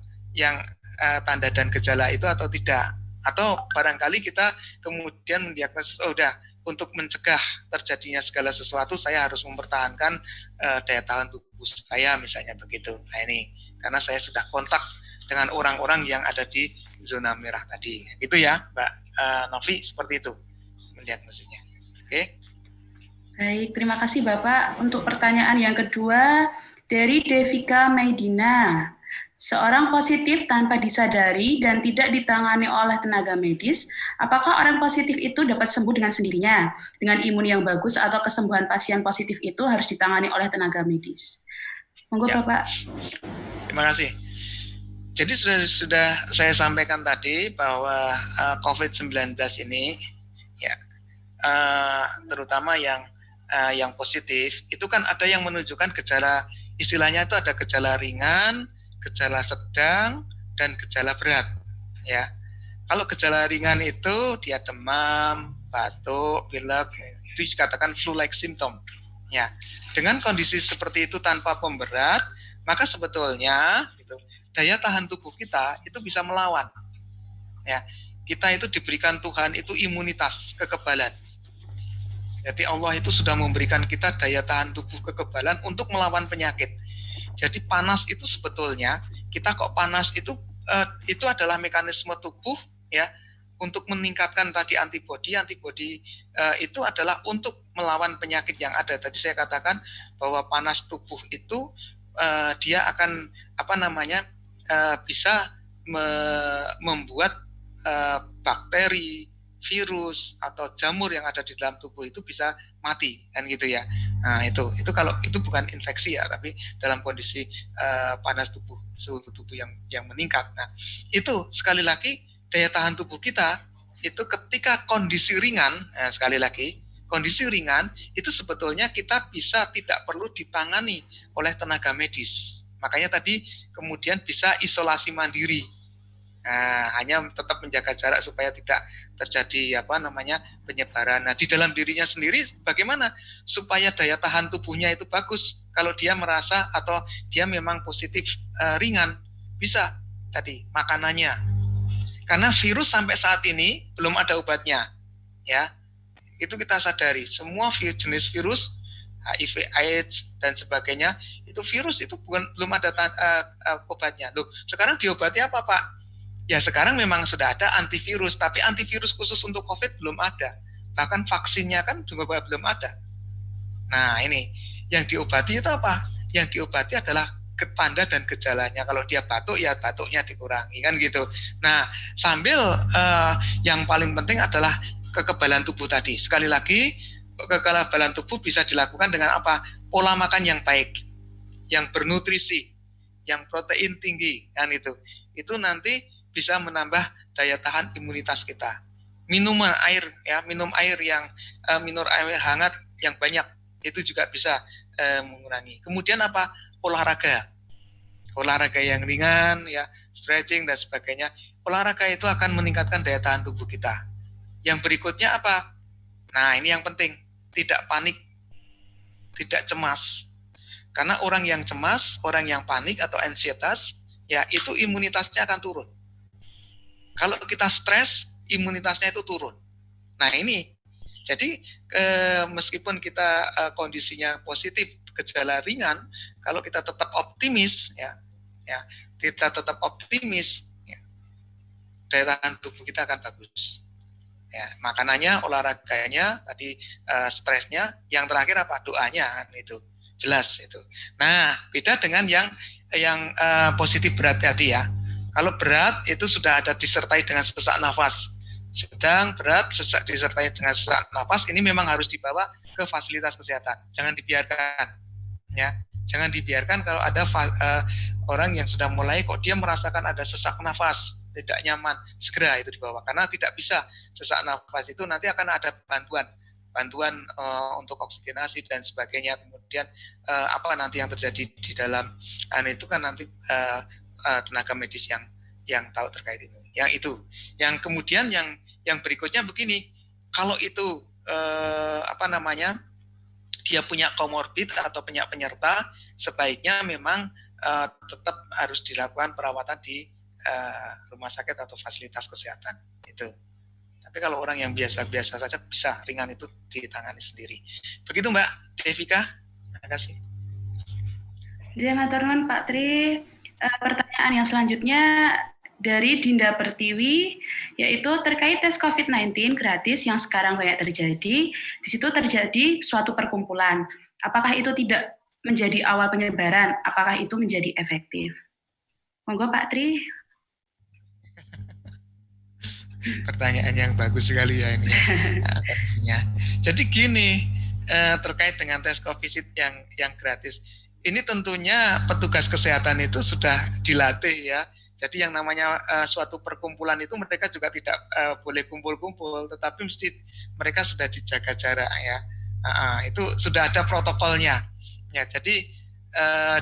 tanda dan gejala itu atau tidak. Atau barangkali kita kemudian mendiagnosis, oh udah, untuk mencegah terjadinya segala sesuatu, saya harus mempertahankan daya tahan tubuh saya, misalnya begitu. Nah ini, karena saya sudah kontak dengan orang-orang yang ada di zona merah tadi. Gitu ya, Mbak Novi, seperti itu mendiagnosisnya. Oke. Baik, terima kasih Bapak. Untuk pertanyaan yang kedua, dari Devika Maidina. Seorang positif tanpa disadari dan tidak ditangani oleh tenaga medis, apakah orang positif itu dapat sembuh dengan sendirinya? Dengan imun yang bagus atau kesembuhan pasien positif itu harus ditangani oleh tenaga medis? Monggo ya. Bapak. Terima kasih. Jadi sudah saya sampaikan tadi bahwa COVID-19 ini, ya, terutama yang positif, itu kan ada yang menunjukkan gejala, istilahnya itu ada gejala ringan, gejala sedang, dan gejala berat. Ya, kalau gejala ringan itu dia demam, batuk, pilek, itu dikatakan flu-like symptom. Ya, dengan kondisi seperti itu tanpa pemberat, maka sebetulnya gitu, daya tahan tubuh kita itu bisa melawan. Ya, kita itu diberikan Tuhan itu imunitas, kekebalan. Jadi Allah itu sudah memberikan kita daya tahan tubuh, kekebalan untuk melawan penyakit. Jadi panas itu sebetulnya, kita kok panas itu adalah mekanisme tubuh ya untuk meningkatkan tadi antibodi itu adalah untuk melawan penyakit yang ada. Tadi saya katakan bahwa panas tubuh itu dia akan bisa membuat bakteri, virus atau jamur yang ada di dalam tubuh itu bisa mati kan gitu ya. Nah itu kalau itu bukan infeksi ya, tapi dalam kondisi panas tubuh, suhu tubuh yang meningkat. Nah itu sekali lagi daya tahan tubuh kita itu ketika kondisi ringan, sekali lagi kondisi ringan itu sebetulnya kita bisa tidak perlu ditangani oleh tenaga medis. Makanya tadi kemudian bisa isolasi mandiri. Nah, hanya tetap menjaga jarak supaya tidak terjadi penyebaran. Nah, di dalam dirinya sendiri bagaimana supaya daya tahan tubuhnya itu bagus? Kalau dia merasa atau dia memang positif ringan, bisa tadi makanannya. Karena virus sampai saat ini belum ada obatnya. Ya. Itu kita sadari, semua jenis virus HIV, AIDS dan sebagainya, itu virus itu belum ada obatnya. Loh, sekarang diobati apa, Pak? Ya sekarang memang sudah ada antivirus, tapi antivirus khusus untuk COVID belum ada. Bahkan vaksinnya kan juga belum ada. Nah ini, yang diobati itu apa? Yang diobati adalah tanda dan gejalanya. Kalau dia batuk, ya batuknya dikurangi, kan gitu. Nah, sambil yang paling penting adalah kekebalan tubuh tadi. Sekali lagi, kekebalan tubuh bisa dilakukan dengan apa? Pola makan yang baik, yang bernutrisi, yang protein tinggi, kan itu. Itu nanti bisa menambah daya tahan imunitas kita. Minum air hangat yang banyak, itu juga bisa mengurangi. Kemudian apa? Olahraga yang ringan, ya, stretching dan sebagainya. Olahraga itu akan meningkatkan daya tahan tubuh kita. Yang berikutnya apa? Nah, ini yang penting, tidak panik, tidak cemas. Karena orang yang cemas, orang yang panik atau ansietas, ya itu imunitasnya akan turun. Kalau kita stres, imunitasnya itu turun. Nah, ini. Jadi meskipun kita kondisinya positif, gejala ringan, kalau kita tetap optimis, ya kita tetap optimis, ya, daya tahan tubuh kita akan bagus. Ya, makanannya, olahraganya, tadi stresnya, yang terakhir apa? Doanya, kan itu jelas itu. Nah, beda dengan yang positif berat tadi ya. Kalau berat itu sudah ada disertai dengan sesak nafas. Sedang, berat, disertai dengan sesak nafas, ini memang harus dibawa ke fasilitas kesehatan. Jangan dibiarkan, ya. Jangan dibiarkan kalau ada orang yang sudah mulai kok dia merasakan ada sesak nafas, tidak nyaman, segera itu dibawa. Karena tidak bisa sesak nafas itu nanti akan ada bantuan untuk oksigenasi dan sebagainya. Kemudian apa nanti yang terjadi di dalam itu kan nanti tenaga medis yang tahu terkait itu. Yang kemudian yang berikutnya begini, kalau itu dia punya komorbid atau penyerta, sebaiknya memang tetap harus dilakukan perawatan di rumah sakit atau fasilitas kesehatan itu. Tapi kalau orang yang biasa-biasa saja bisa ringan itu ditangani sendiri. Begitu Mbak Devika. Terima kasih. Matur nuwun Pak Tri. Pertanyaan yang selanjutnya dari Dinda Pertiwi, yaitu terkait tes COVID-19 gratis yang sekarang banyak terjadi. Di situ terjadi suatu perkumpulan. Apakah itu tidak menjadi awal penyebaran? Apakah itu menjadi efektif? Monggo Pak Tri. Pertanyaan yang bagus sekali ya ini kondisinya. Jadi gini, terkait dengan tes COVID yang gratis, ini tentunya petugas kesehatan itu sudah dilatih ya. Jadi yang namanya suatu perkumpulan itu mereka juga tidak boleh kumpul-kumpul, tetapi mesti mereka sudah dijaga jarak ya. Itu sudah ada protokolnya. Ya, jadi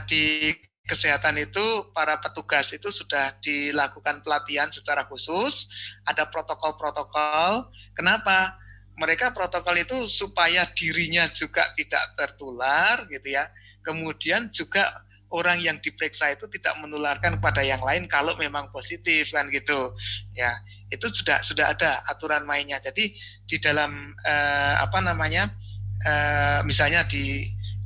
di kesehatan itu para petugas itu sudah dilakukan pelatihan secara khusus, ada protokol-protokol. Kenapa? Mereka protokol itu supaya dirinya juga tidak tertular gitu ya. Kemudian juga orang yang diperiksa itu tidak menularkan kepada yang lain kalau memang positif kan gitu. Ya, itu sudah ada aturan mainnya. Jadi di dalam misalnya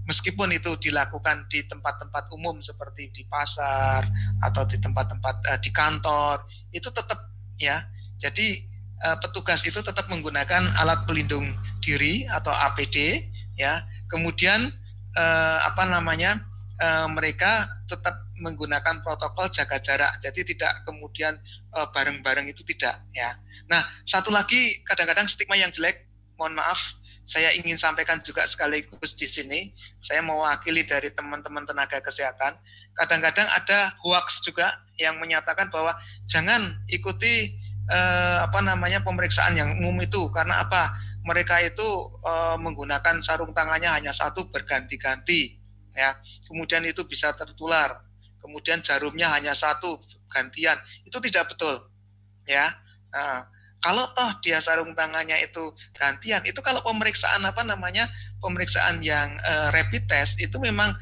meskipun itu dilakukan di tempat-tempat umum seperti di pasar atau di tempat-tempat di kantor, itu tetap ya. Jadi petugas itu tetap menggunakan alat pelindung diri atau APD ya. Kemudian mereka tetap menggunakan protokol jaga jarak. Jadi tidak kemudian bareng-bareng itu tidak ya. Nah, satu lagi kadang-kadang stigma yang jelek, mohon maaf, saya ingin sampaikan juga sekaligus di sini. Saya mewakili dari teman-teman tenaga kesehatan. Kadang-kadang ada hoax juga yang menyatakan bahwa jangan ikuti pemeriksaan yang umum itu karena apa? Mereka itu menggunakan sarung tangannya hanya satu berganti-ganti. Ya, kemudian itu bisa tertular. Kemudian jarumnya hanya satu gantian, itu tidak betul. Ya, kalau toh dia sarung tangannya itu gantian, itu kalau pemeriksaan pemeriksaan yang rapid test itu memang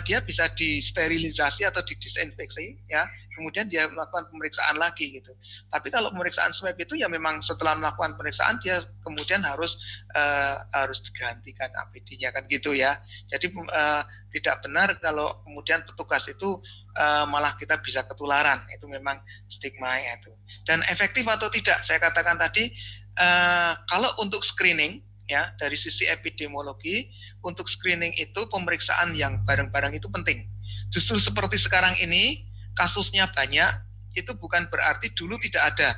dia bisa disterilisasi atau didisinfeksi, ya. Kemudian dia melakukan pemeriksaan lagi gitu. Tapi kalau pemeriksaan swab itu ya memang setelah melakukan pemeriksaan dia kemudian harus digantikan APD-nya kan gitu ya. Jadi tidak benar kalau kemudian petugas itu malah kita bisa ketularan. Itu memang stigma itu. Dan efektif atau tidak, saya katakan tadi kalau untuk screening ya dari sisi epidemiologi, untuk screening itu pemeriksaan yang bareng-bareng itu penting. Justru seperti sekarang ini, kasusnya banyak, itu bukan berarti dulu tidak ada.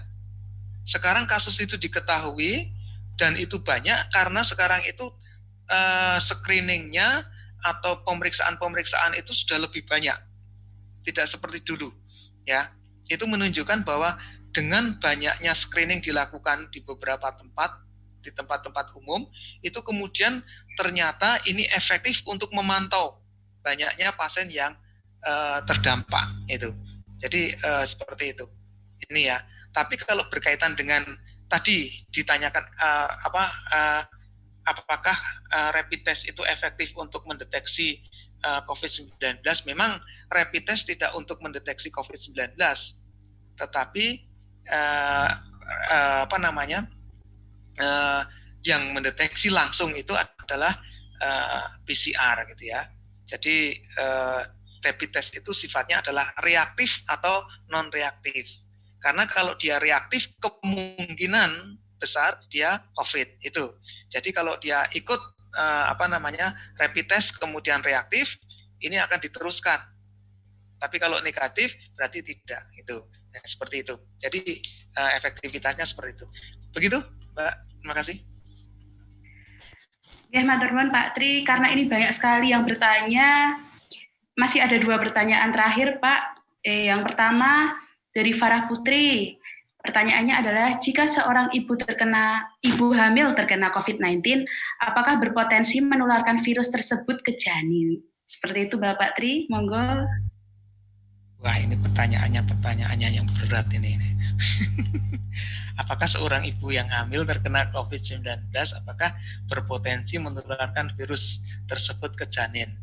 Sekarang kasus itu diketahui, dan itu banyak karena sekarang itu screeningnya atau pemeriksaan-pemeriksaan itu sudah lebih banyak. Tidak seperti dulu. Ya, itu menunjukkan bahwa dengan banyaknya screening dilakukan di beberapa tempat, di tempat-tempat umum, itu kemudian ternyata ini efektif untuk memantau banyaknya pasien yang terdampak itu. Jadi seperti itu. Ini ya. Tapi kalau berkaitan dengan tadi ditanyakan apakah rapid test itu efektif untuk mendeteksi COVID-19? Memang rapid test tidak untuk mendeteksi COVID-19, tetapi yang mendeteksi langsung itu adalah PCR gitu ya. Jadi rapid test itu sifatnya adalah reaktif atau non reaktif. Karena kalau dia reaktif kemungkinan besar dia COVID itu. Jadi kalau dia ikut rapid test kemudian reaktif, ini akan diteruskan. Tapi kalau negatif berarti tidak itu. Nah, seperti itu. Jadi efektivitasnya seperti itu. Begitu, Mbak. Terima kasih. Ya, matur nuwun Pak Tri, karena ini banyak sekali yang bertanya. Masih ada 2 pertanyaan terakhir, Pak. Yang pertama dari Farah Putri. Pertanyaannya adalah, jika seorang ibu hamil terkena COVID-19, apakah berpotensi menularkan virus tersebut ke janin? Seperti itu Bapak Tri, monggo. Wah, ini pertanyaannya yang berat ini. Apakah seorang ibu yang hamil terkena COVID-19, apakah berpotensi menularkan virus tersebut ke janin?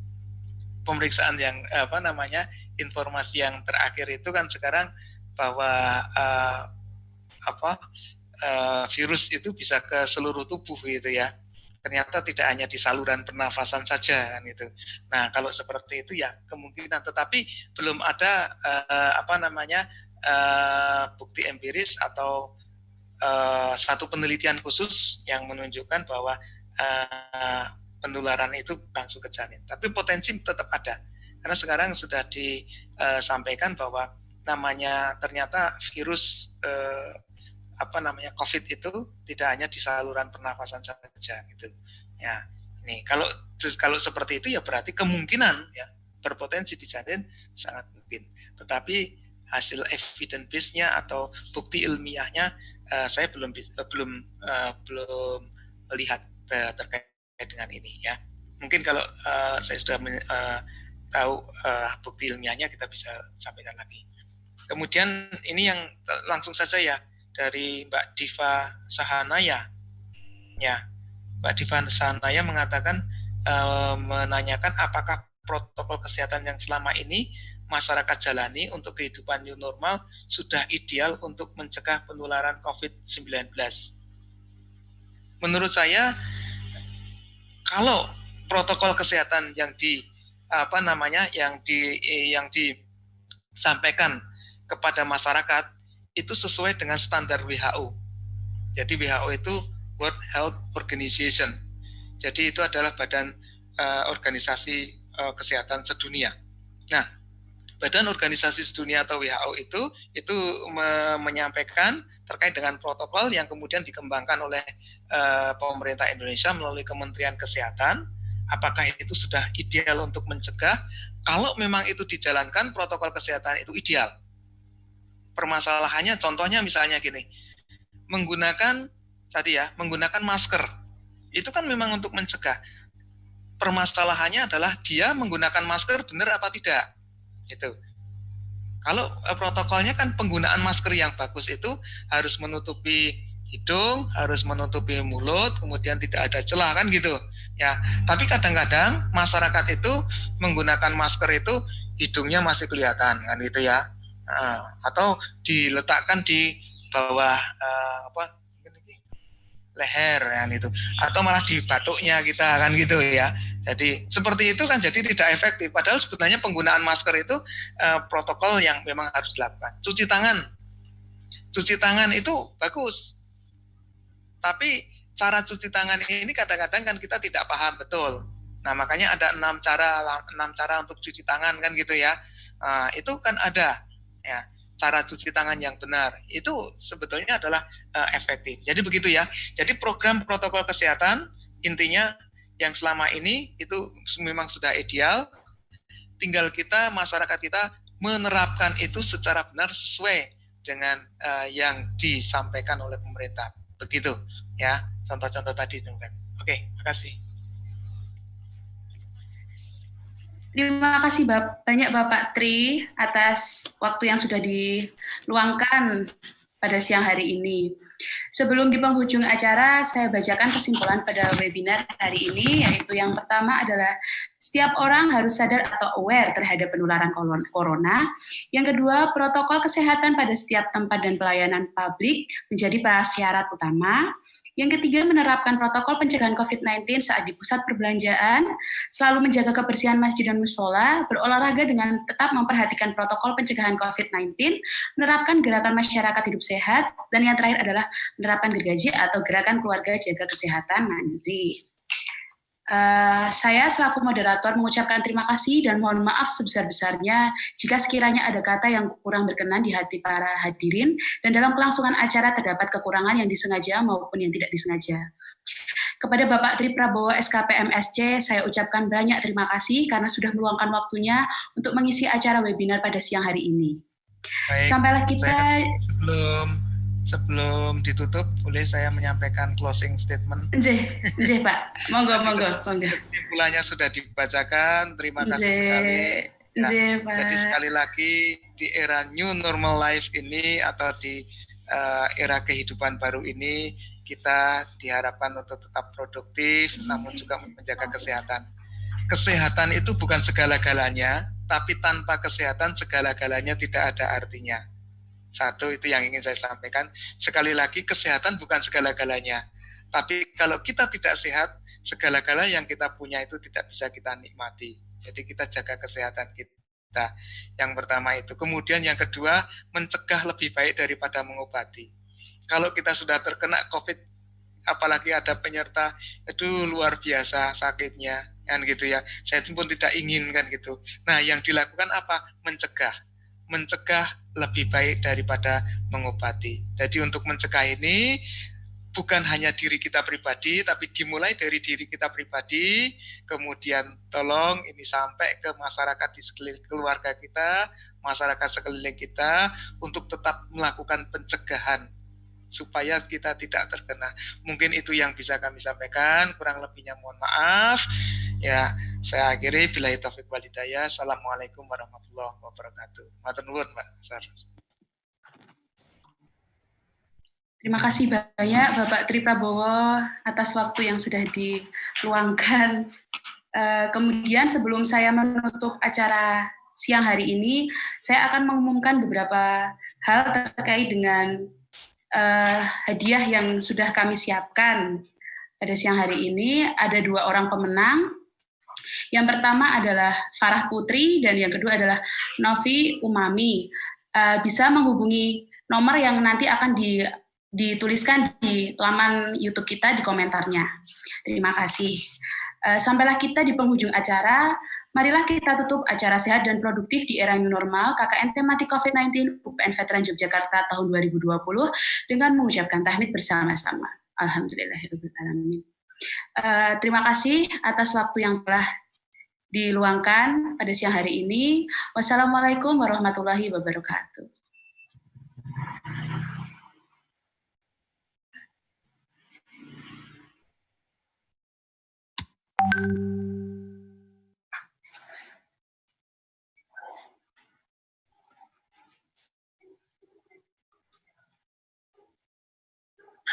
Pemeriksaan yang informasi yang terakhir itu kan sekarang bahwa virus itu bisa ke seluruh tubuh gitu ya. Ternyata tidak hanya di saluran pernafasan saja kan itu. Nah, kalau seperti itu ya kemungkinan, tetapi belum ada bukti empiris atau satu penelitian khusus yang menunjukkan bahwa penularan itu langsung ke janin. Tapi potensi tetap ada. Karena sekarang sudah disampaikan bahwa namanya ternyata virus COVID itu tidak hanya di saluran pernafasan saja gitu. Ya, ini kalau seperti itu ya berarti kemungkinan ya berpotensi di janin sangat mungkin. Tetapi hasil evidence base-nya atau bukti ilmiahnya saya belum melihat terkait dengan ini ya. Mungkin kalau saya sudah tahu bukti ilmiahnya kita bisa sampaikan lagi. Kemudian ini yang langsung saja ya dari Mbak Diva Sahanaya. Ya, Mbak Diva Sahanaya mengatakan menanyakan apakah protokol kesehatan yang selama ini masyarakat jalani untuk kehidupan new normal sudah ideal untuk mencegah penularan COVID-19. Menurut saya, kalau protokol kesehatan yang disampaikan kepada masyarakat itu sesuai dengan standar WHO. Jadi WHO itu World Health Organization. Jadi itu adalah badan organisasi kesehatan sedunia. Nah, badan organisasi sedunia atau WHO itu menyampaikan terkait dengan protokol yang kemudian dikembangkan oleh pemerintah Indonesia melalui Kementerian Kesehatan. Apakah itu sudah ideal untuk mencegah? Kalau memang itu dijalankan, protokol kesehatan itu ideal. Permasalahannya, contohnya misalnya gini, menggunakan masker, itu kan memang untuk mencegah. Permasalahannya adalah dia menggunakan masker benar apa tidak. Itu. Kalau protokolnya kan penggunaan masker yang bagus itu harus menutupi hidung, harus menutupi mulut, kemudian tidak ada celah kan gitu. Ya, tapi kadang-kadang masyarakat itu menggunakan masker itu hidungnya masih kelihatan kan gitu ya. Atau diletakkan di bawah leher kan itu, atau malah di batuknya kita kan gitu ya. Jadi seperti itu kan jadi tidak efektif. Padahal sebetulnya penggunaan masker itu protokol yang memang harus dilakukan. Cuci tangan itu bagus. Tapi cara cuci tangan ini kadang-kadang kan kita tidak paham betul. Nah, makanya ada 6 cara untuk cuci tangan kan gitu ya. Itu kan ada ya, cara cuci tangan yang benar. Itu sebetulnya adalah efektif. Jadi begitu ya. Jadi program protokol kesehatan intinya yang selama ini itu memang sudah ideal. Tinggal kita, masyarakat kita menerapkan itu secara benar sesuai dengan yang disampaikan oleh pemerintah. Begitu ya, contoh-contoh tadi. Oke, makasih. Terima kasih banyak Bapak Tri atas waktu yang sudah diluangkan pada siang hari ini. Sebelum di penghujung acara, saya bacakan kesimpulan pada webinar hari ini, yaitu yang pertama adalah setiap orang harus sadar atau aware terhadap penularan corona. Yang kedua, protokol kesehatan pada setiap tempat dan pelayanan publik menjadi prasyarat utama. Yang ketiga, menerapkan protokol pencegahan COVID-19 saat di pusat perbelanjaan, selalu menjaga kebersihan masjid dan musola, berolahraga dengan tetap memperhatikan protokol pencegahan COVID-19, menerapkan gerakan masyarakat hidup sehat, dan yang terakhir adalah menerapkan gergaji atau gerakan keluarga jaga kesehatan mandiri. Saya selaku moderator mengucapkan terima kasih dan mohon maaf sebesar-besarnya jika sekiranya ada kata yang kurang berkenan di hati para hadirin dan dalam kelangsungan acara terdapat kekurangan yang disengaja maupun yang tidak disengaja. Kepada Bapak Tri Prabowo SKP MSc, saya ucapkan banyak terima kasih karena sudah meluangkan waktunya untuk mengisi acara webinar pada siang hari ini. Baik, sampailah kita sebelum ditutup, boleh saya menyampaikan closing statement? Nzih Pak, monggo. Kesimpulannya sudah dibacakan, terima kasih sekali. Ya, jadi sekali lagi di era new normal life ini atau di era kehidupan baru ini, kita diharapkan untuk tetap produktif, namun juga menjaga kesehatan. Kesehatan itu bukan segala-galanya, tapi tanpa kesehatan segala-galanya tidak ada artinya. Satu, itu yang ingin saya sampaikan. Sekali lagi, kesehatan bukan segala-galanya. Tapi kalau kita tidak sehat, segala-gala yang kita punya itu tidak bisa kita nikmati. Jadi kita jaga kesehatan kita. Yang pertama itu. Kemudian yang kedua, mencegah lebih baik daripada mengobati. Kalau kita sudah terkena COVID, apalagi ada penyerta, itu luar biasa sakitnya, kan gitu ya. Saya pun tidak ingin kan gitu. Nah, yang dilakukan apa? Mencegah lebih baik daripada mengobati. Jadi untuk mencegah ini bukan hanya diri kita pribadi, tapi dimulai dari diri kita pribadi, kemudian tolong ini sampai ke masyarakat di sekeliling keluarga kita, masyarakat sekeliling kita, untuk tetap melakukan pencegahan supaya kita tidak terkena. Mungkin itu yang bisa kami sampaikan, kurang lebihnya mohon maaf. Ya, saya akhiri, billahi taufiq wal hidayah. Assalamualaikum warahmatullahi wabarakatuh. Matur nuwun, Mbak. Terima kasih banyak Bapak Tri Prabowo atas waktu yang sudah diluangkan. Kemudian sebelum saya menutup acara siang hari ini, saya akan mengumumkan beberapa hal terkait dengan hadiah yang sudah kami siapkan pada siang hari ini. Ada 2 orang pemenang. Yang pertama adalah Farah Putri dan yang kedua adalah Novi Umami. Bisa menghubungi nomor yang nanti akan dituliskan di laman YouTube kita di komentarnya. Terima kasih. Sampailah kita di penghujung acara. Marilah kita tutup acara sehat dan produktif di era new normal KKN tematik COVID-19 UPN Veteran Yogyakarta tahun 2020 dengan mengucapkan tahmid bersama-sama. Alhamdulillahirrahmanirrahim. Terima kasih atas waktu yang telah diluangkan pada siang hari ini. Wassalamualaikum warahmatullahi wabarakatuh.